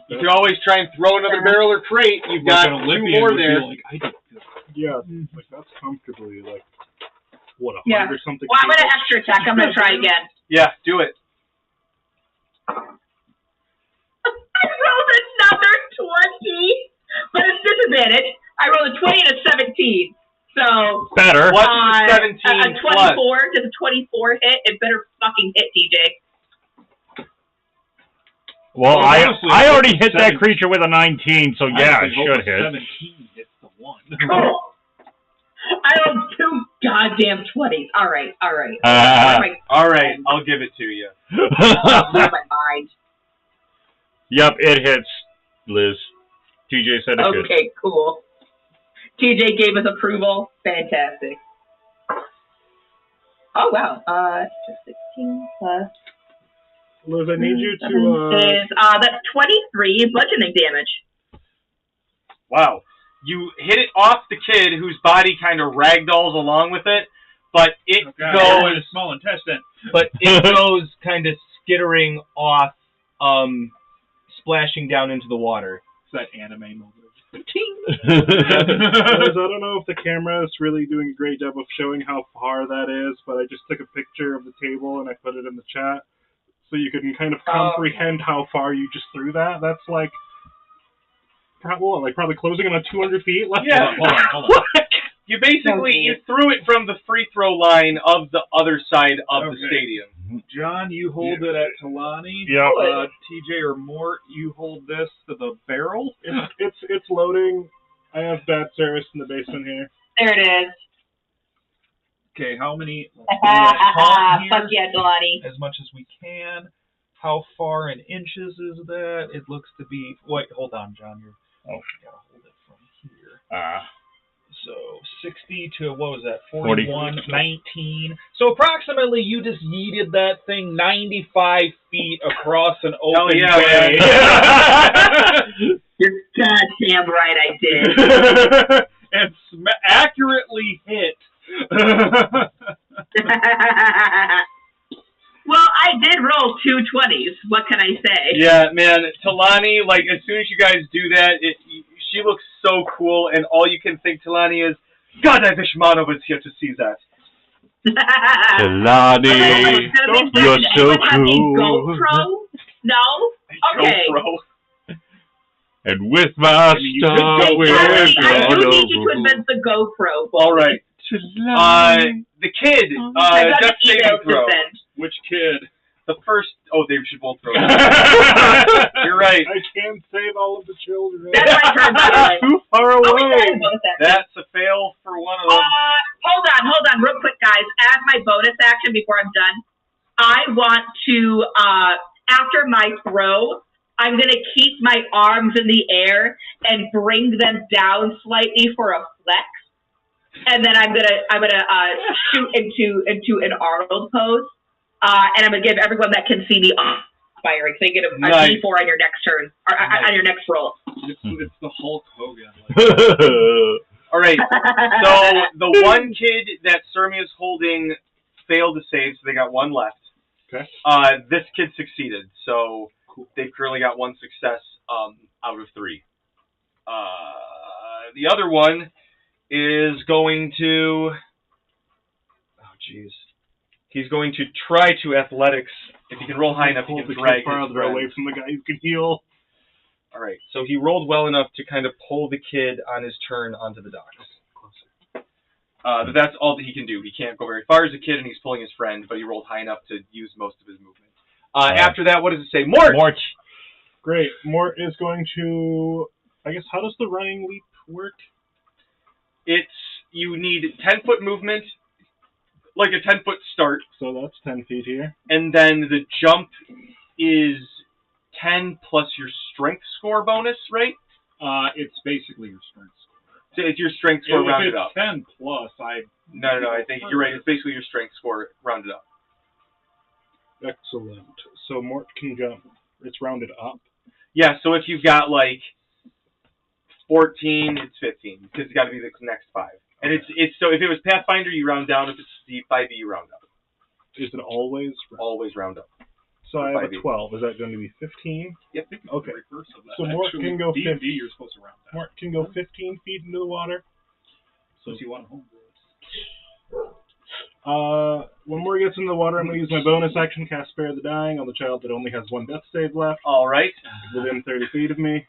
You can always try and throw another barrel or crate. You've got 2 more there. Like, I did good. Yeah, like that's comfortably like what 100 Yeah. something. Well, I'm going to extra attack. I'm going to try again. Yeah, do it. I rolled another 20, but it's disadvantage. I rolled a 20 and a 17. So better. What's the 17 a 24? plus? Does a 24 hit? It better fucking hit, DJ. Well, honestly, I already hit that creature with a 19, so yeah, it should hit. 17 hits the 1. Cool. I rolled 2 goddamn 20s. All right. All right, I'll give it to you. My mind. Yep, it hits, Liz. TJ said it hits. Okay, cool. TJ gave us approval. Fantastic. Oh, wow. 16 plus... Liz, I need you to... that's 23 bludgeoning damage. Wow. You hit it off the kid whose body kind of ragdolls along with it, but it goes... a small intestine. But it goes kind of skittering off, splashing down into the water. It's that anime moment. Liz, I don't know if the camera is really doing a great job of showing how far that is, but I just took a picture of the table and I put it in the chat so you can kind of comprehend how far you just threw that. That's like probably closing in on 200 feet. Yeah. Hold on. You basically you threw it from the free throw line of the other side of the stadium. John, you hold it at Talani. Yep. TJ or Mort, you hold this to the barrel. It's loading. I have bad service in the basement here. There it is. Okay, how many? Fuck yeah, Talani. As much as we can. How far in inches is that? It looks to be. Wait, hold on, John. You gotta hold it from here. So 60 to, what was that, 41, 19. So approximately you just yeeted that thing 95 feet across an open bay. You're goddamn right I did. And accurately hit Well, I did roll 2 20s. What can I say? Yeah, man, Talani, like, as soon as you guys do that, she looks so cool, and all you can think, Talani, is, God, I wish Mano was here to see that. Talani, you're so cool. GoPro? No? Okay. GoPro. And with my star, we're I do gonna need you to invent the GoPro. All right. The kid, death saving throw. Which kid? The first. Oh, they should both throw. You're right. I can't save all of the children. That's my turn, by the way. Too far away. That's a fail for one of them. Hold on, real quick, guys. As my bonus action before I'm done, I want to, after my throw, I'm going to keep my arms in the air and bring them down slightly for a flex. And then I'm gonna shoot into an Arnold pose, and I'm gonna give everyone that can see me firing. So you get a D4 on your next turn, or on your next roll. It's the Hulk Hogan. All right. So the one kid that Sermia's holding failed to save, so they got one left. Okay. This kid succeeded, so they've currently got one success out of 3. The other one is going to, he's going to try to athletics. If he can roll high enough, he can drag farther away from the guy who can heal. All right, so he rolled well enough to kind of pull the kid on his turn onto the docks. But that's all that he can do. He can't go very far as a kid, and he's pulling his friend, but he rolled high enough to use most of his movement. After that, what does it say? Mort! Mort. Great. Mort is going to, I guess, how does the running leap work? You need 10-foot movement, like a 10-foot start. So that's 10 feet here. And then the jump is 10 plus your strength score bonus, right? It's basically your strength score. So it's your strength score rounded up. 10 plus, No, I think you're right. It's basically your strength score rounded up. Excellent. So Mort can jump. It's rounded up. Yeah, so if you've got, like, 14, it's 15, because it's got to be the next 5. And it's so if it was Pathfinder, you round down. If it's the 5e, you round up. Is it always? Always round up. So I have a 12. Is that going to be 15? Yep. Okay. So Mort can go 15. You're supposed to round down. Mort can go 15 feet into the water. So if you want to homebrew it. When Mort gets into the water, I'm going to use my bonus action, cast Spare the Dying on the child that only has 1 death save left. All right. Within 30 feet of me.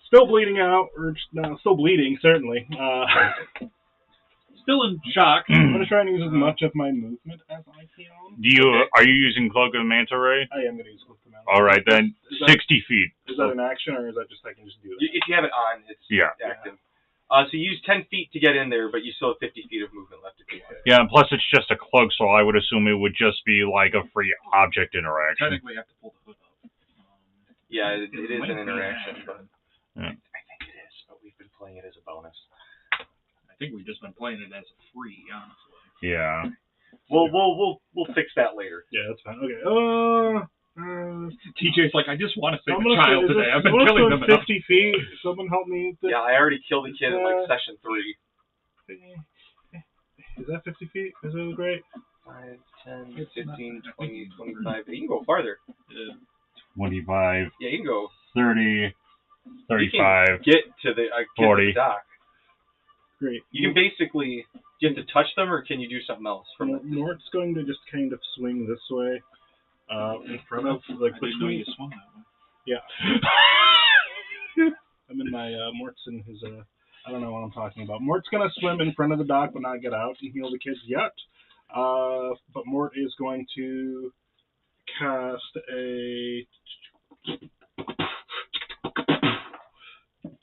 Still bleeding out, or no, still bleeding, certainly. Still in shock. I'm going to try and use as much of my movement as I can. Are you using Cloak of the Manta Ray? I am going to use Cloak of the Manta Ray. All right, then 60 feet. Is that an action, or is that just I can just do it? If you have it on, it's active. So you use 10 feet to get in there, but you still have 50 feet of movement left if you want. Yeah, and plus it's just a cloak, so I would assume it would just be like a free object interaction. Technically, you have to pull the hood up. Yeah, it is an interaction, but yeah. I think it is, but we've been playing it as a bonus. I think we've just been playing it as a free, honestly. Yeah. We'll fix that later. Yeah, that's fine. Okay. TJ's like, I just want to save a child today. I've been killing them 50 feet. Someone help me. Yeah, I already killed a kid in like session 3. Is that 50 feet? Is that great? 5, 10, 15, 20, 25. You can go farther. 25. Yeah, you can go 30, 35. You can get to the 40. dock. Great. You can basically. Do you have to touch them, or can you do something else from it? Mort's going to just kind of swing this way. In front of, like, between. You swung that way. Yeah. I'm in my, Mort's in his, I don't know what I'm talking about. Mort's gonna swim in front of the dock but not get out and heal the kids yet. But Mort is going to cast a...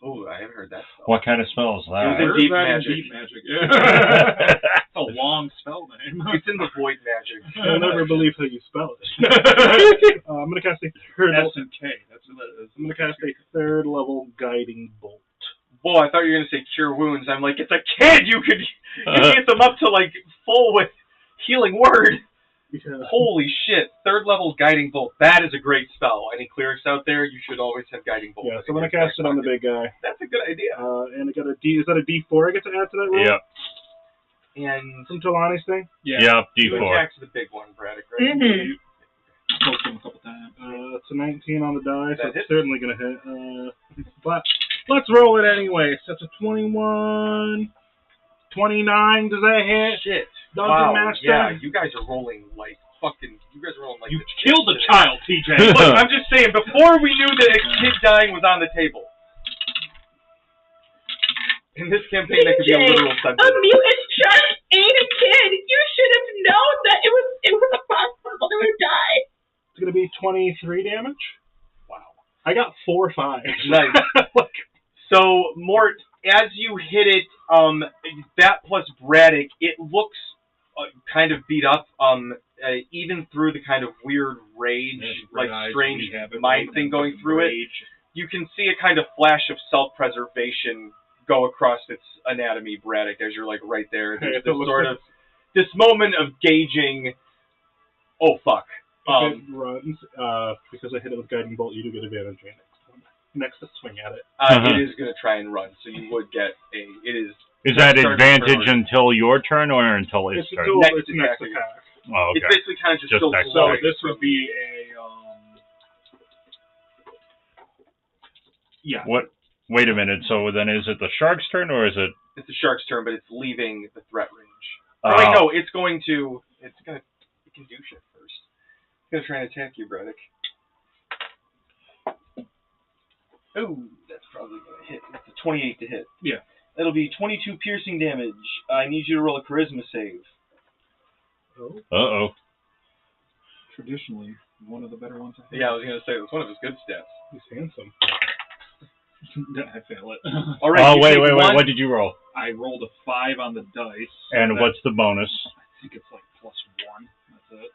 Oh, I haven't heard that spell. What kind of spell is that? It was in Deep Magic. Deep Magic. Yeah. That's a long spell name. It's in the Void Magic. I'll never believe how you spell it. I'm going to cast a third level. S&K. That's what it is. I'm going to cast a 3rd level Guiding Bolt. Boy, I thought you were going to say Cure Wounds. I'm like, it's a kid! You could get them up to, like, full with Healing Word. Yeah. Holy shit. 3rd level Guiding Bolt. That is a great spell. Any clerics out there, you should always have Guiding Bolt. Yeah, so I'm going to cast it on the big guy. That's a good idea. And I got a D. Is that a D4 I get to add to that roll? Yep. And Some Jelani's thing? Yeah, two D4. attacks of the big one, Braddock, right? Mm-hmm. Poked him a couple times. It's a 19 on the die, so That it's hits. certainly going to hit. But let's roll it anyway. So that's a 21. 29, does that hit? Shit. Dungeon Master? Yeah, you guys are rolling like fucking... You guys are rolling like... You the killed a shit. child, TJ. Look, I'm just saying, before we knew that a kid dying was on the table. In this campaign, that could be a literal A sentence. mutant shark ate a kid. You should have known that it was a possible to die. It's going to be 23 damage. Wow. I got 4 5s. Nice. So, Mort, as you hit it, that plus Braddock, it looks kind of beat up, even through the kind of weird rage, like strange mind thing going through it. You can see a kind of flash of self-preservation go across its anatomy, Braddock, as you're like right there. There's this sort of this moment of gauging. Oh fuck! If it runs, because I hit it with guiding bolt, you do get advantage on next to swing at it. It is going to try and run, so you would get a. It is. Is that advantage until your turn or until its turn? Next attack. Oh, okay. It's basically kind of just still. So this would be a. Yeah. What? Wait a minute. So then, is it the shark's turn or is it? It's the shark's turn, but it's leaving the threat range. Oh wait, no, it's going to. It can do shit first. It's gonna try and attack you, Braddock. Oh, that's probably gonna hit. It's a 28 to hit. Yeah. That'll be 22 piercing damage. I need you to roll a charisma save. Uh-oh. Traditionally, one of the better ones. Yeah, I was gonna say it's one of his good stats. He's handsome. I fail it. All right. Oh, wait. What did you roll? I rolled a 5 on the dice. And what's the bonus? I think it's like +1. That's it.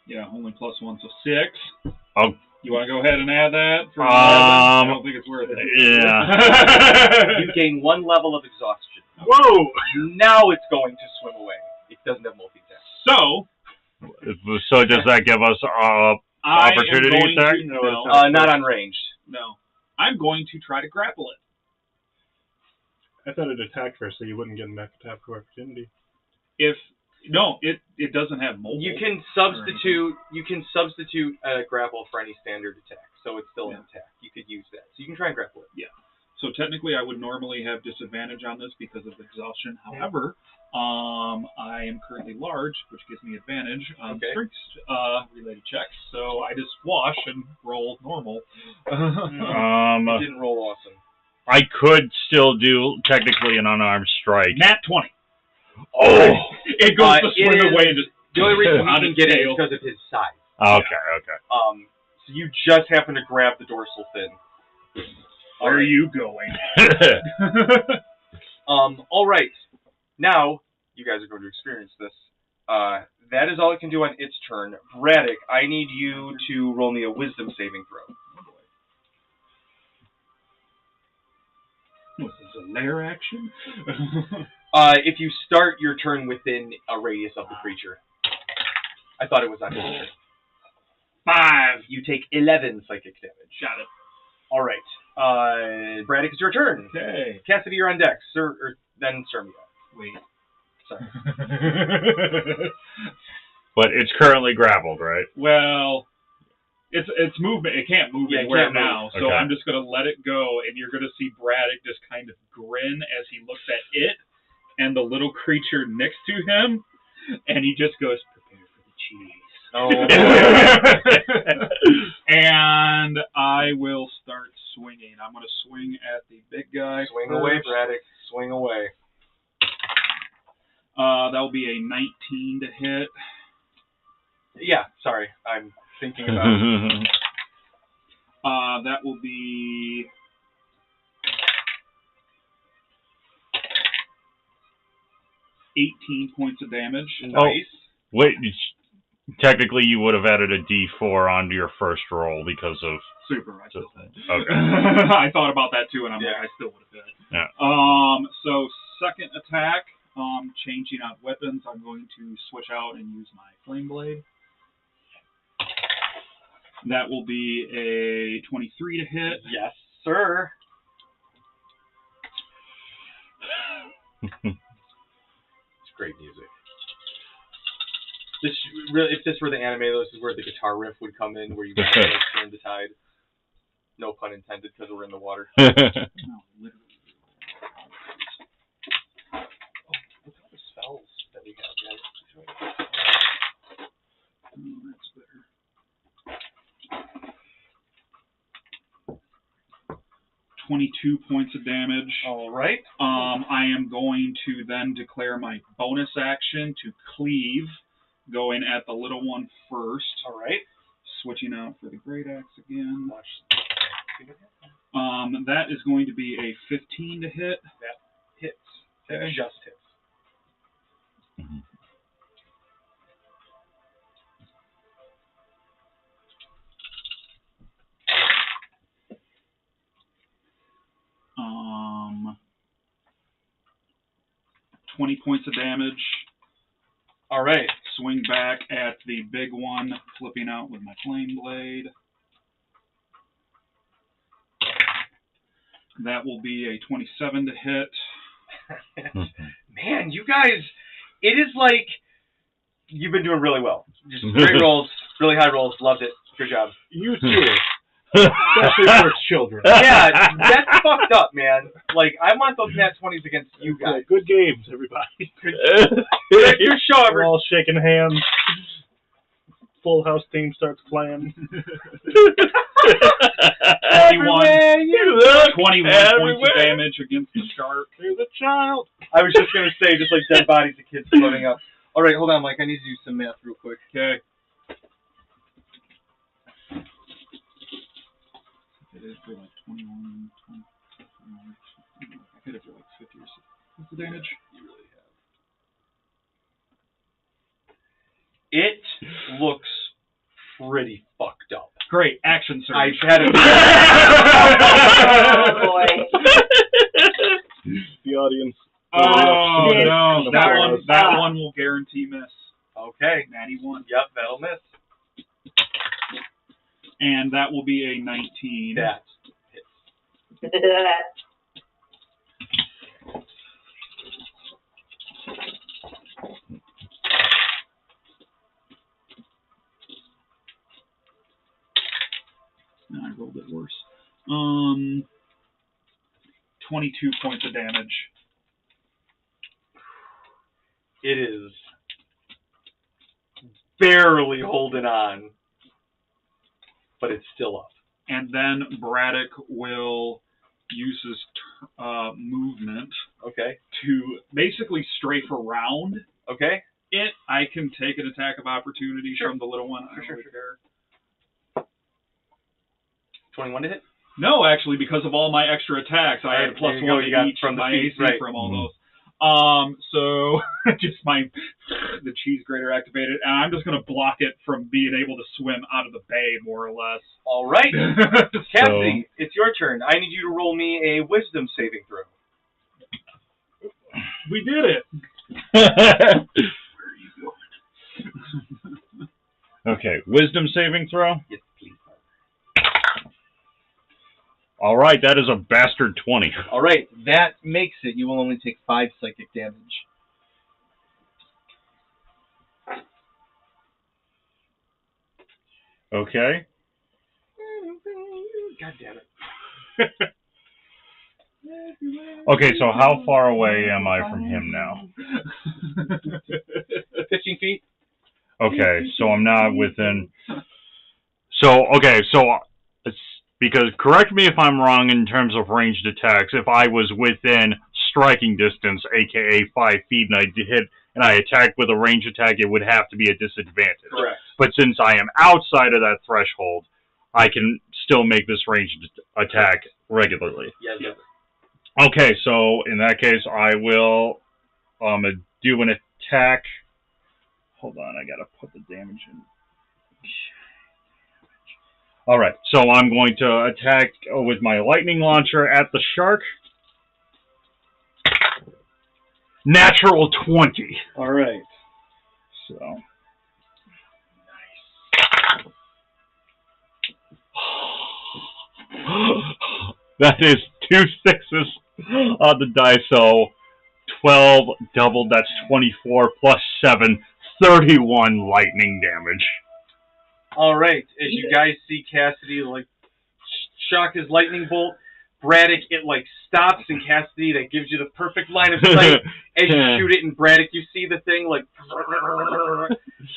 Yeah, only +1, so 6. Oh. You want to go ahead and add that? I don't think it's worth it. Yeah. You gain 1 level of exhaustion. Whoa! Now it's going to swim away. It doesn't have multi-attack. So does that give us opportunity attack? Not on ranged. No. I'm going to try to grapple it. I thought it attacked first, so you wouldn't get an attack of opportunity. It doesn't have mobile. You can substitute a grapple for any standard attack, so it's still an attack. You could use that. So you can try and grapple it. Yeah. So technically I would normally have disadvantage on this because of exhaustion. However, I am currently large, which gives me advantage on strength related checks. So I just wash and roll normal. You didn't roll awesome. I could still do technically an unarmed strike. Nat 20. Oh! It goes to swim away and just... The only reason you can get it is because of his size. Okay. So you just happen to grab the dorsal fin. Where are you going? All right. Now, you guys are going to experience this. That is all it can do on its turn. Braddock, I need you to roll me a wisdom saving throw. What, is this a lair action? If you start your turn within a radius of the creature. I thought it was on his turn. 5. You take 11 psychic damage. Got it. All right. Braddock, it's your turn. Okay. Cassidy, you're on deck. Then Sermia. Wait. Sorry. But it's currently grappled, right? Well, it's movement. It can't move anywhere now, so okay. I'm just going to let it go, and you're going to see Braddock just kind of grin as he looks at it and the little creature next to him, and he just goes, "Prepare for the cheese." Oh. And I will start swinging. I'm going to swing at the big guy. Swing first. away, Braddock. Swing away. That will be a 19 to hit. Yeah, sorry. I'm thinking about that will be 18 points of damage. Nice. Wait, technically you would have added a D4 onto your first roll because of... Super, I still did. Okay. I thought about that too, and I'm like, I still would have hit. Yeah. So second attack, changing out weapons, I'm going to switch out and use my flame blade. That will be a 23 to hit. Yes, sir. great music. This really, if this were the anime, this is where the guitar riff would come in, where you guys like, turn the tide. No pun intended, because we're in the water. No, literally. Look at all the spells that we have, guys. Oh, that's better. 22 points of damage. All right. I am going to then declare my bonus action to cleave, going at the little one first. All right. Switching out for the great axe again. That is going to be a 15 to hit. That hits. That Okay. just hits. Um, 20 points of damage. All right. Swing back at the big one, flipping out with my flame blade. That will be a 27 to hit. Man, you guys, it is like you've been doing really well. Just great rolls, really high rolls. Loved it. Good job. You too. Especially for children. Yeah, that's fucked up, man. Like, I want those nat 20s against you guys. Good games, everybody. Good show, We're everyone. all shaking hands. Full house team starts playing. 21 points of damage against the shark. There's a child. I was just going to say, just like dead bodies of kids floating up. All right, hold on, Mike. I need to do some math real quick. Okay. It is for like 21, 20, I hit it for like 50 or 60. What's the damage? You really have. It looks pretty fucked up. Great, action surge. I had it. Oh boy. The audience. Oh Yes. no, that one will guarantee miss. Okay. Natty 1. Yep, that'll miss. And that will be a 19. That hits. No, I rolled it worse. 22 points of damage. It is barely holding on, but it's still up. And then Braddock will use his movement Okay. to basically strafe around Okay. it. I can take an attack of opportunity Sure. from the little one. I don't Sure, really sure. care. 21 to hit? No, actually, because of all my extra attacks, I had a plus There you go, 1 you to got each from from the my feet, AC right. from all those. So just the cheese grater activated, and I'm just gonna block it from being able to swim out of the bay, more or less. All right. So, Cassie, it's your turn. I need you to roll me a wisdom saving throw. we did it. Okay, wisdom saving throw. Yes, please. All right, that is a bastard 20. All right, that makes it. You will only take 5 psychic damage. Okay. God damn it. Okay, so how far away am I from him now? 15 feet? Okay, so I'm not within... So, okay, so... It's because, correct me if I'm wrong in terms of ranged attacks, if I was within striking distance, aka 5 feet, and I hit and I attacked with a ranged attack, it would have to be a disadvantage. Correct. But since I am outside of that threshold, I can still make this ranged attack regularly. Yeah. Okay, so in that case, I will do an attack. Hold on, I gotta put the damage in. Alright, so I'm going to attack with my lightning launcher at the shark. Natural 20. All right. So. Nice. That is 2 6s on the die, so 12 doubled, that's 24 plus 7, 31 lightning damage. Alright, as you guys see Cassidy, like, shock his lightning bolt, Braddock, it, like, stops, and Cassidy, that gives you the perfect line of sight. As you shoot it, and Braddock, you see the thing, like,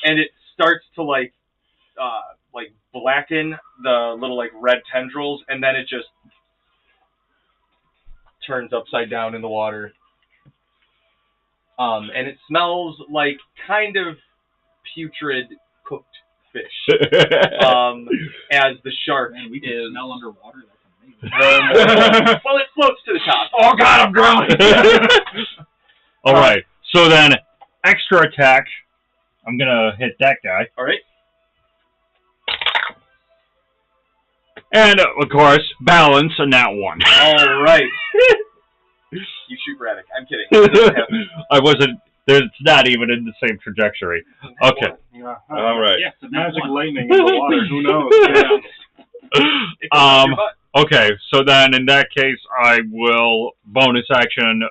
and it starts to, like blacken the little, like, red tendrils, and then it just turns upside down in the water. And it smells like kind of putrid cooked fish. As the shark we can smell underwater. That's amazing. Well, it floats to the top. Oh God, I'm drowning! Alright, so then, extra attack. I'm gonna hit that guy. Alright. And, of course, balance on that one. Alright. You shoot Braddock. I'm kidding. I wasn't. It's not even in the same trajectory. Okay. Yeah. Alright. Yeah, Magic lightning in the water. Who knows? Okay, so then in that case, I will bonus action.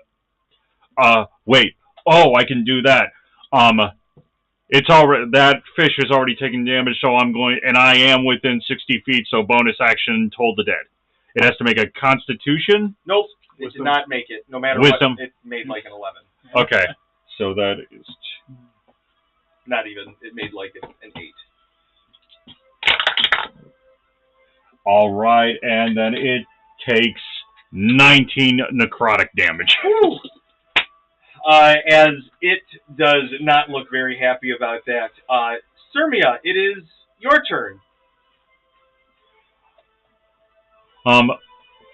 Wait. Oh, I can do that. It's already, that fish is already taking damage, so I'm going, and I am within 60 feet, so bonus action, Toll the Dead. It has to make a Constitution? Nope, it did not make it. No matter Wisdom. what, it made like an 11. Okay, so that is... Not even, it made like an 8. Alright, and then it takes 19 necrotic damage. As it does not look very happy about that. Sirmia, it is your turn.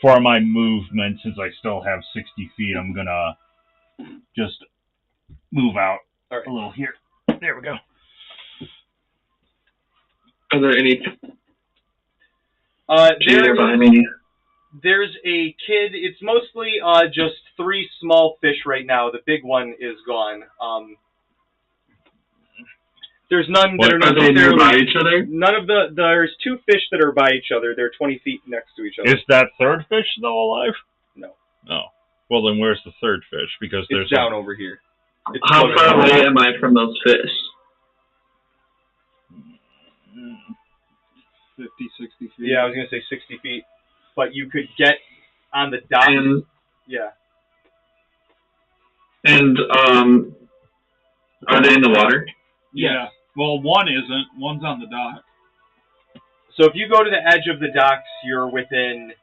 For my movement, since I still have 60 feet, I'm gonna just move out a little here. There we go. Are there any there's, me? There's a kid. It's mostly just 3 small fish right now. The big one is gone. There's none that are necessarily by each other. None of there's 2 fish that are by each other. They're 20 feet next to each other. Is that third fish still alive? No. Oh. Well, then where's the third fish? Because there's down over here. It's How far away am I from those fish? 50, 60 feet. Yeah, I was gonna say 60 feet, but you could get on the dock. Yeah. And are they in the water? Yeah. Well, one isn't. One's on the dock. So if you go to the edge of the docks, you're within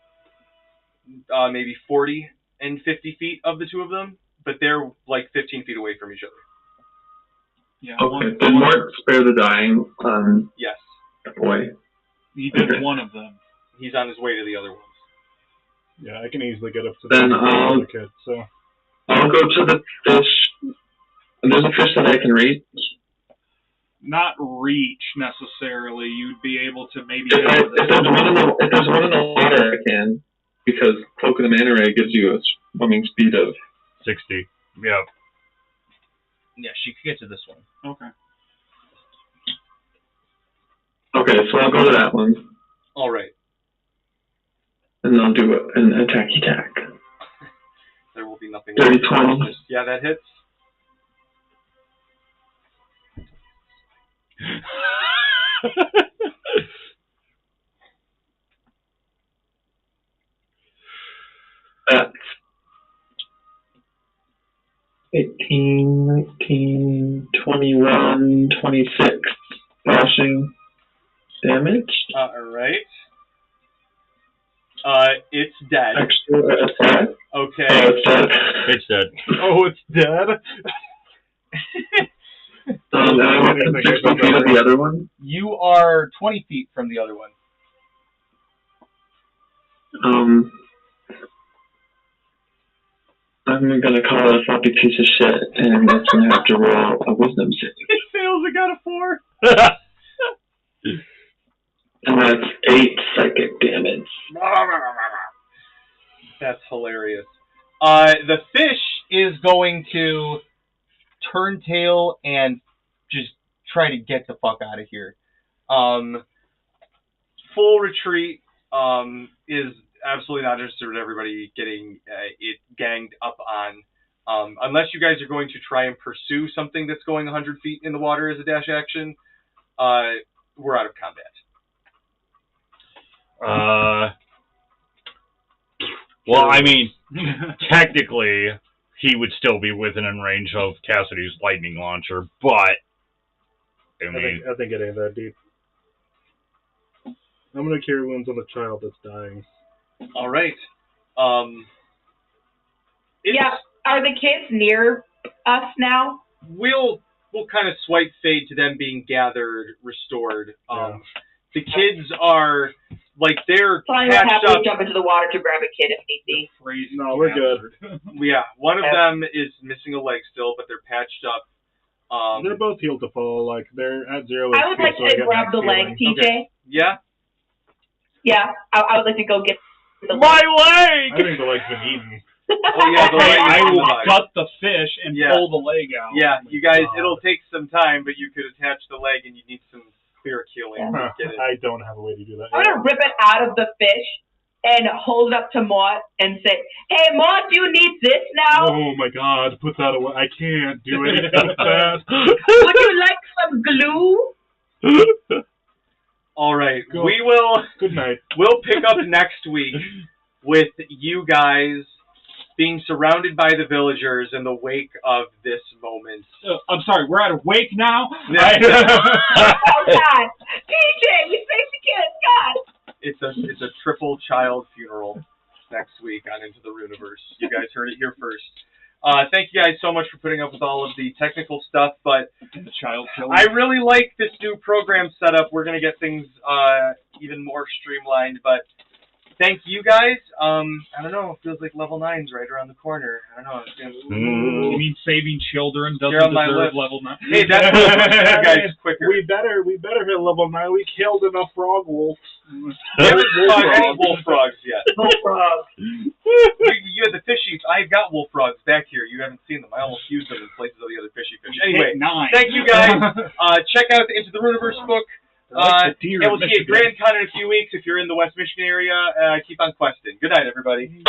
maybe 40 and 50 feet of the 2 of them, but they're like 15 feet away from each other. Yeah. Okay. Then Mark spare the dying. Yes. Boy. He did one of them. He's on his way to the other ones. Yeah, I can easily get up to then, the kid, so. I'll go to the fish. And there's a fish that I can reach. Not reach necessarily. You'd be able to maybe. If there's one in the water, I can, because Cloak of the Manta Ray gives you a swimming speed of 60. Yep. Yeah, she could get to this one. Okay. Okay, so I'll go to that one. All right. And then I'll do an attack. There will be nothing. 30, 20. Yeah, that hits. That's 18, 19, 21, 26 slashing damage. Alright. It's dead. Extra attack. Okay. Oh, it's dead. It's dead. Oh, it's dead? I'm 60 feet of the other one. You are 20 feet from the other one. I'm gonna call it a floppy piece of shit, and that's gonna have to roll a wisdom save. It fails, it got a 4. And that's 8 psychic damage. That's hilarious. The fish is going to turn tail and just try to get the fuck out of here. Full retreat is absolutely not interested in everybody getting it ganged up on. Unless you guys are going to try and pursue something that's going 100 feet in the water as a dash action, we're out of combat. Well, I mean, technically, he would still be within range of Cassidy's lightning launcher, but I think it ain't that deep. I'm gonna cure wounds on the child that's dying. All right. Yeah. Are the kids near us now? We'll kind of swipe fade to them being gathered, restored. The kids are like they're patched up. Jump into the water to grab a kid if need be. No, we're good. Yeah, one of them is missing a leg still, but they're patched up. They're both healed to full. Like they're at 0 HP. I would like to grab the leg, TJ. Okay. Yeah. Yeah, I would like to go get the my leg. I think the leg's been eaten. Oh yeah, the leg. I will gut the fish and pull the leg out. Yeah, you guys, it'll take some time, but you could attach the leg, and you need some spirit healing to get it. I don't have a way to do that. I'm gonna rip it out of the fish and hold it up to Mort and say, "Hey, Mort, do you need this now?" Oh my God, put that away! I can't do anything with that. Would you like some glue? All right, we will. Good night. We'll pick up next week with you guys being surrounded by the villagers in the wake of this moment. I'm sorry, we're at a wake now? Oh, God. TJ, we saved the kids, God. It's a triple child funeral next week on Into the Runaverse. You guys heard it here first. Thank you guys so much for putting up with all of the technical stuff, but the child killing. I really like this new program setup. We're going to get things even more streamlined, but thank you guys. I don't know. It feels like level 9's right around the corner. I don't know. You mean saving children doesn't deserve level 9? Hey, that's you guys quicker. We better hit level 9. We killed enough frog wolves. We haven't caught any wolf frogs yet. Wolf frogs. You had the fishies. I've got wolf frogs back here. You haven't seen them. I almost used them in places of the other fishy fish. Anyway, thank you guys. Check out the Into the Runaverse book. And we'll see you at Grand Con in a few weeks. If you're in the West Michigan area, keep on questing. Good night, everybody.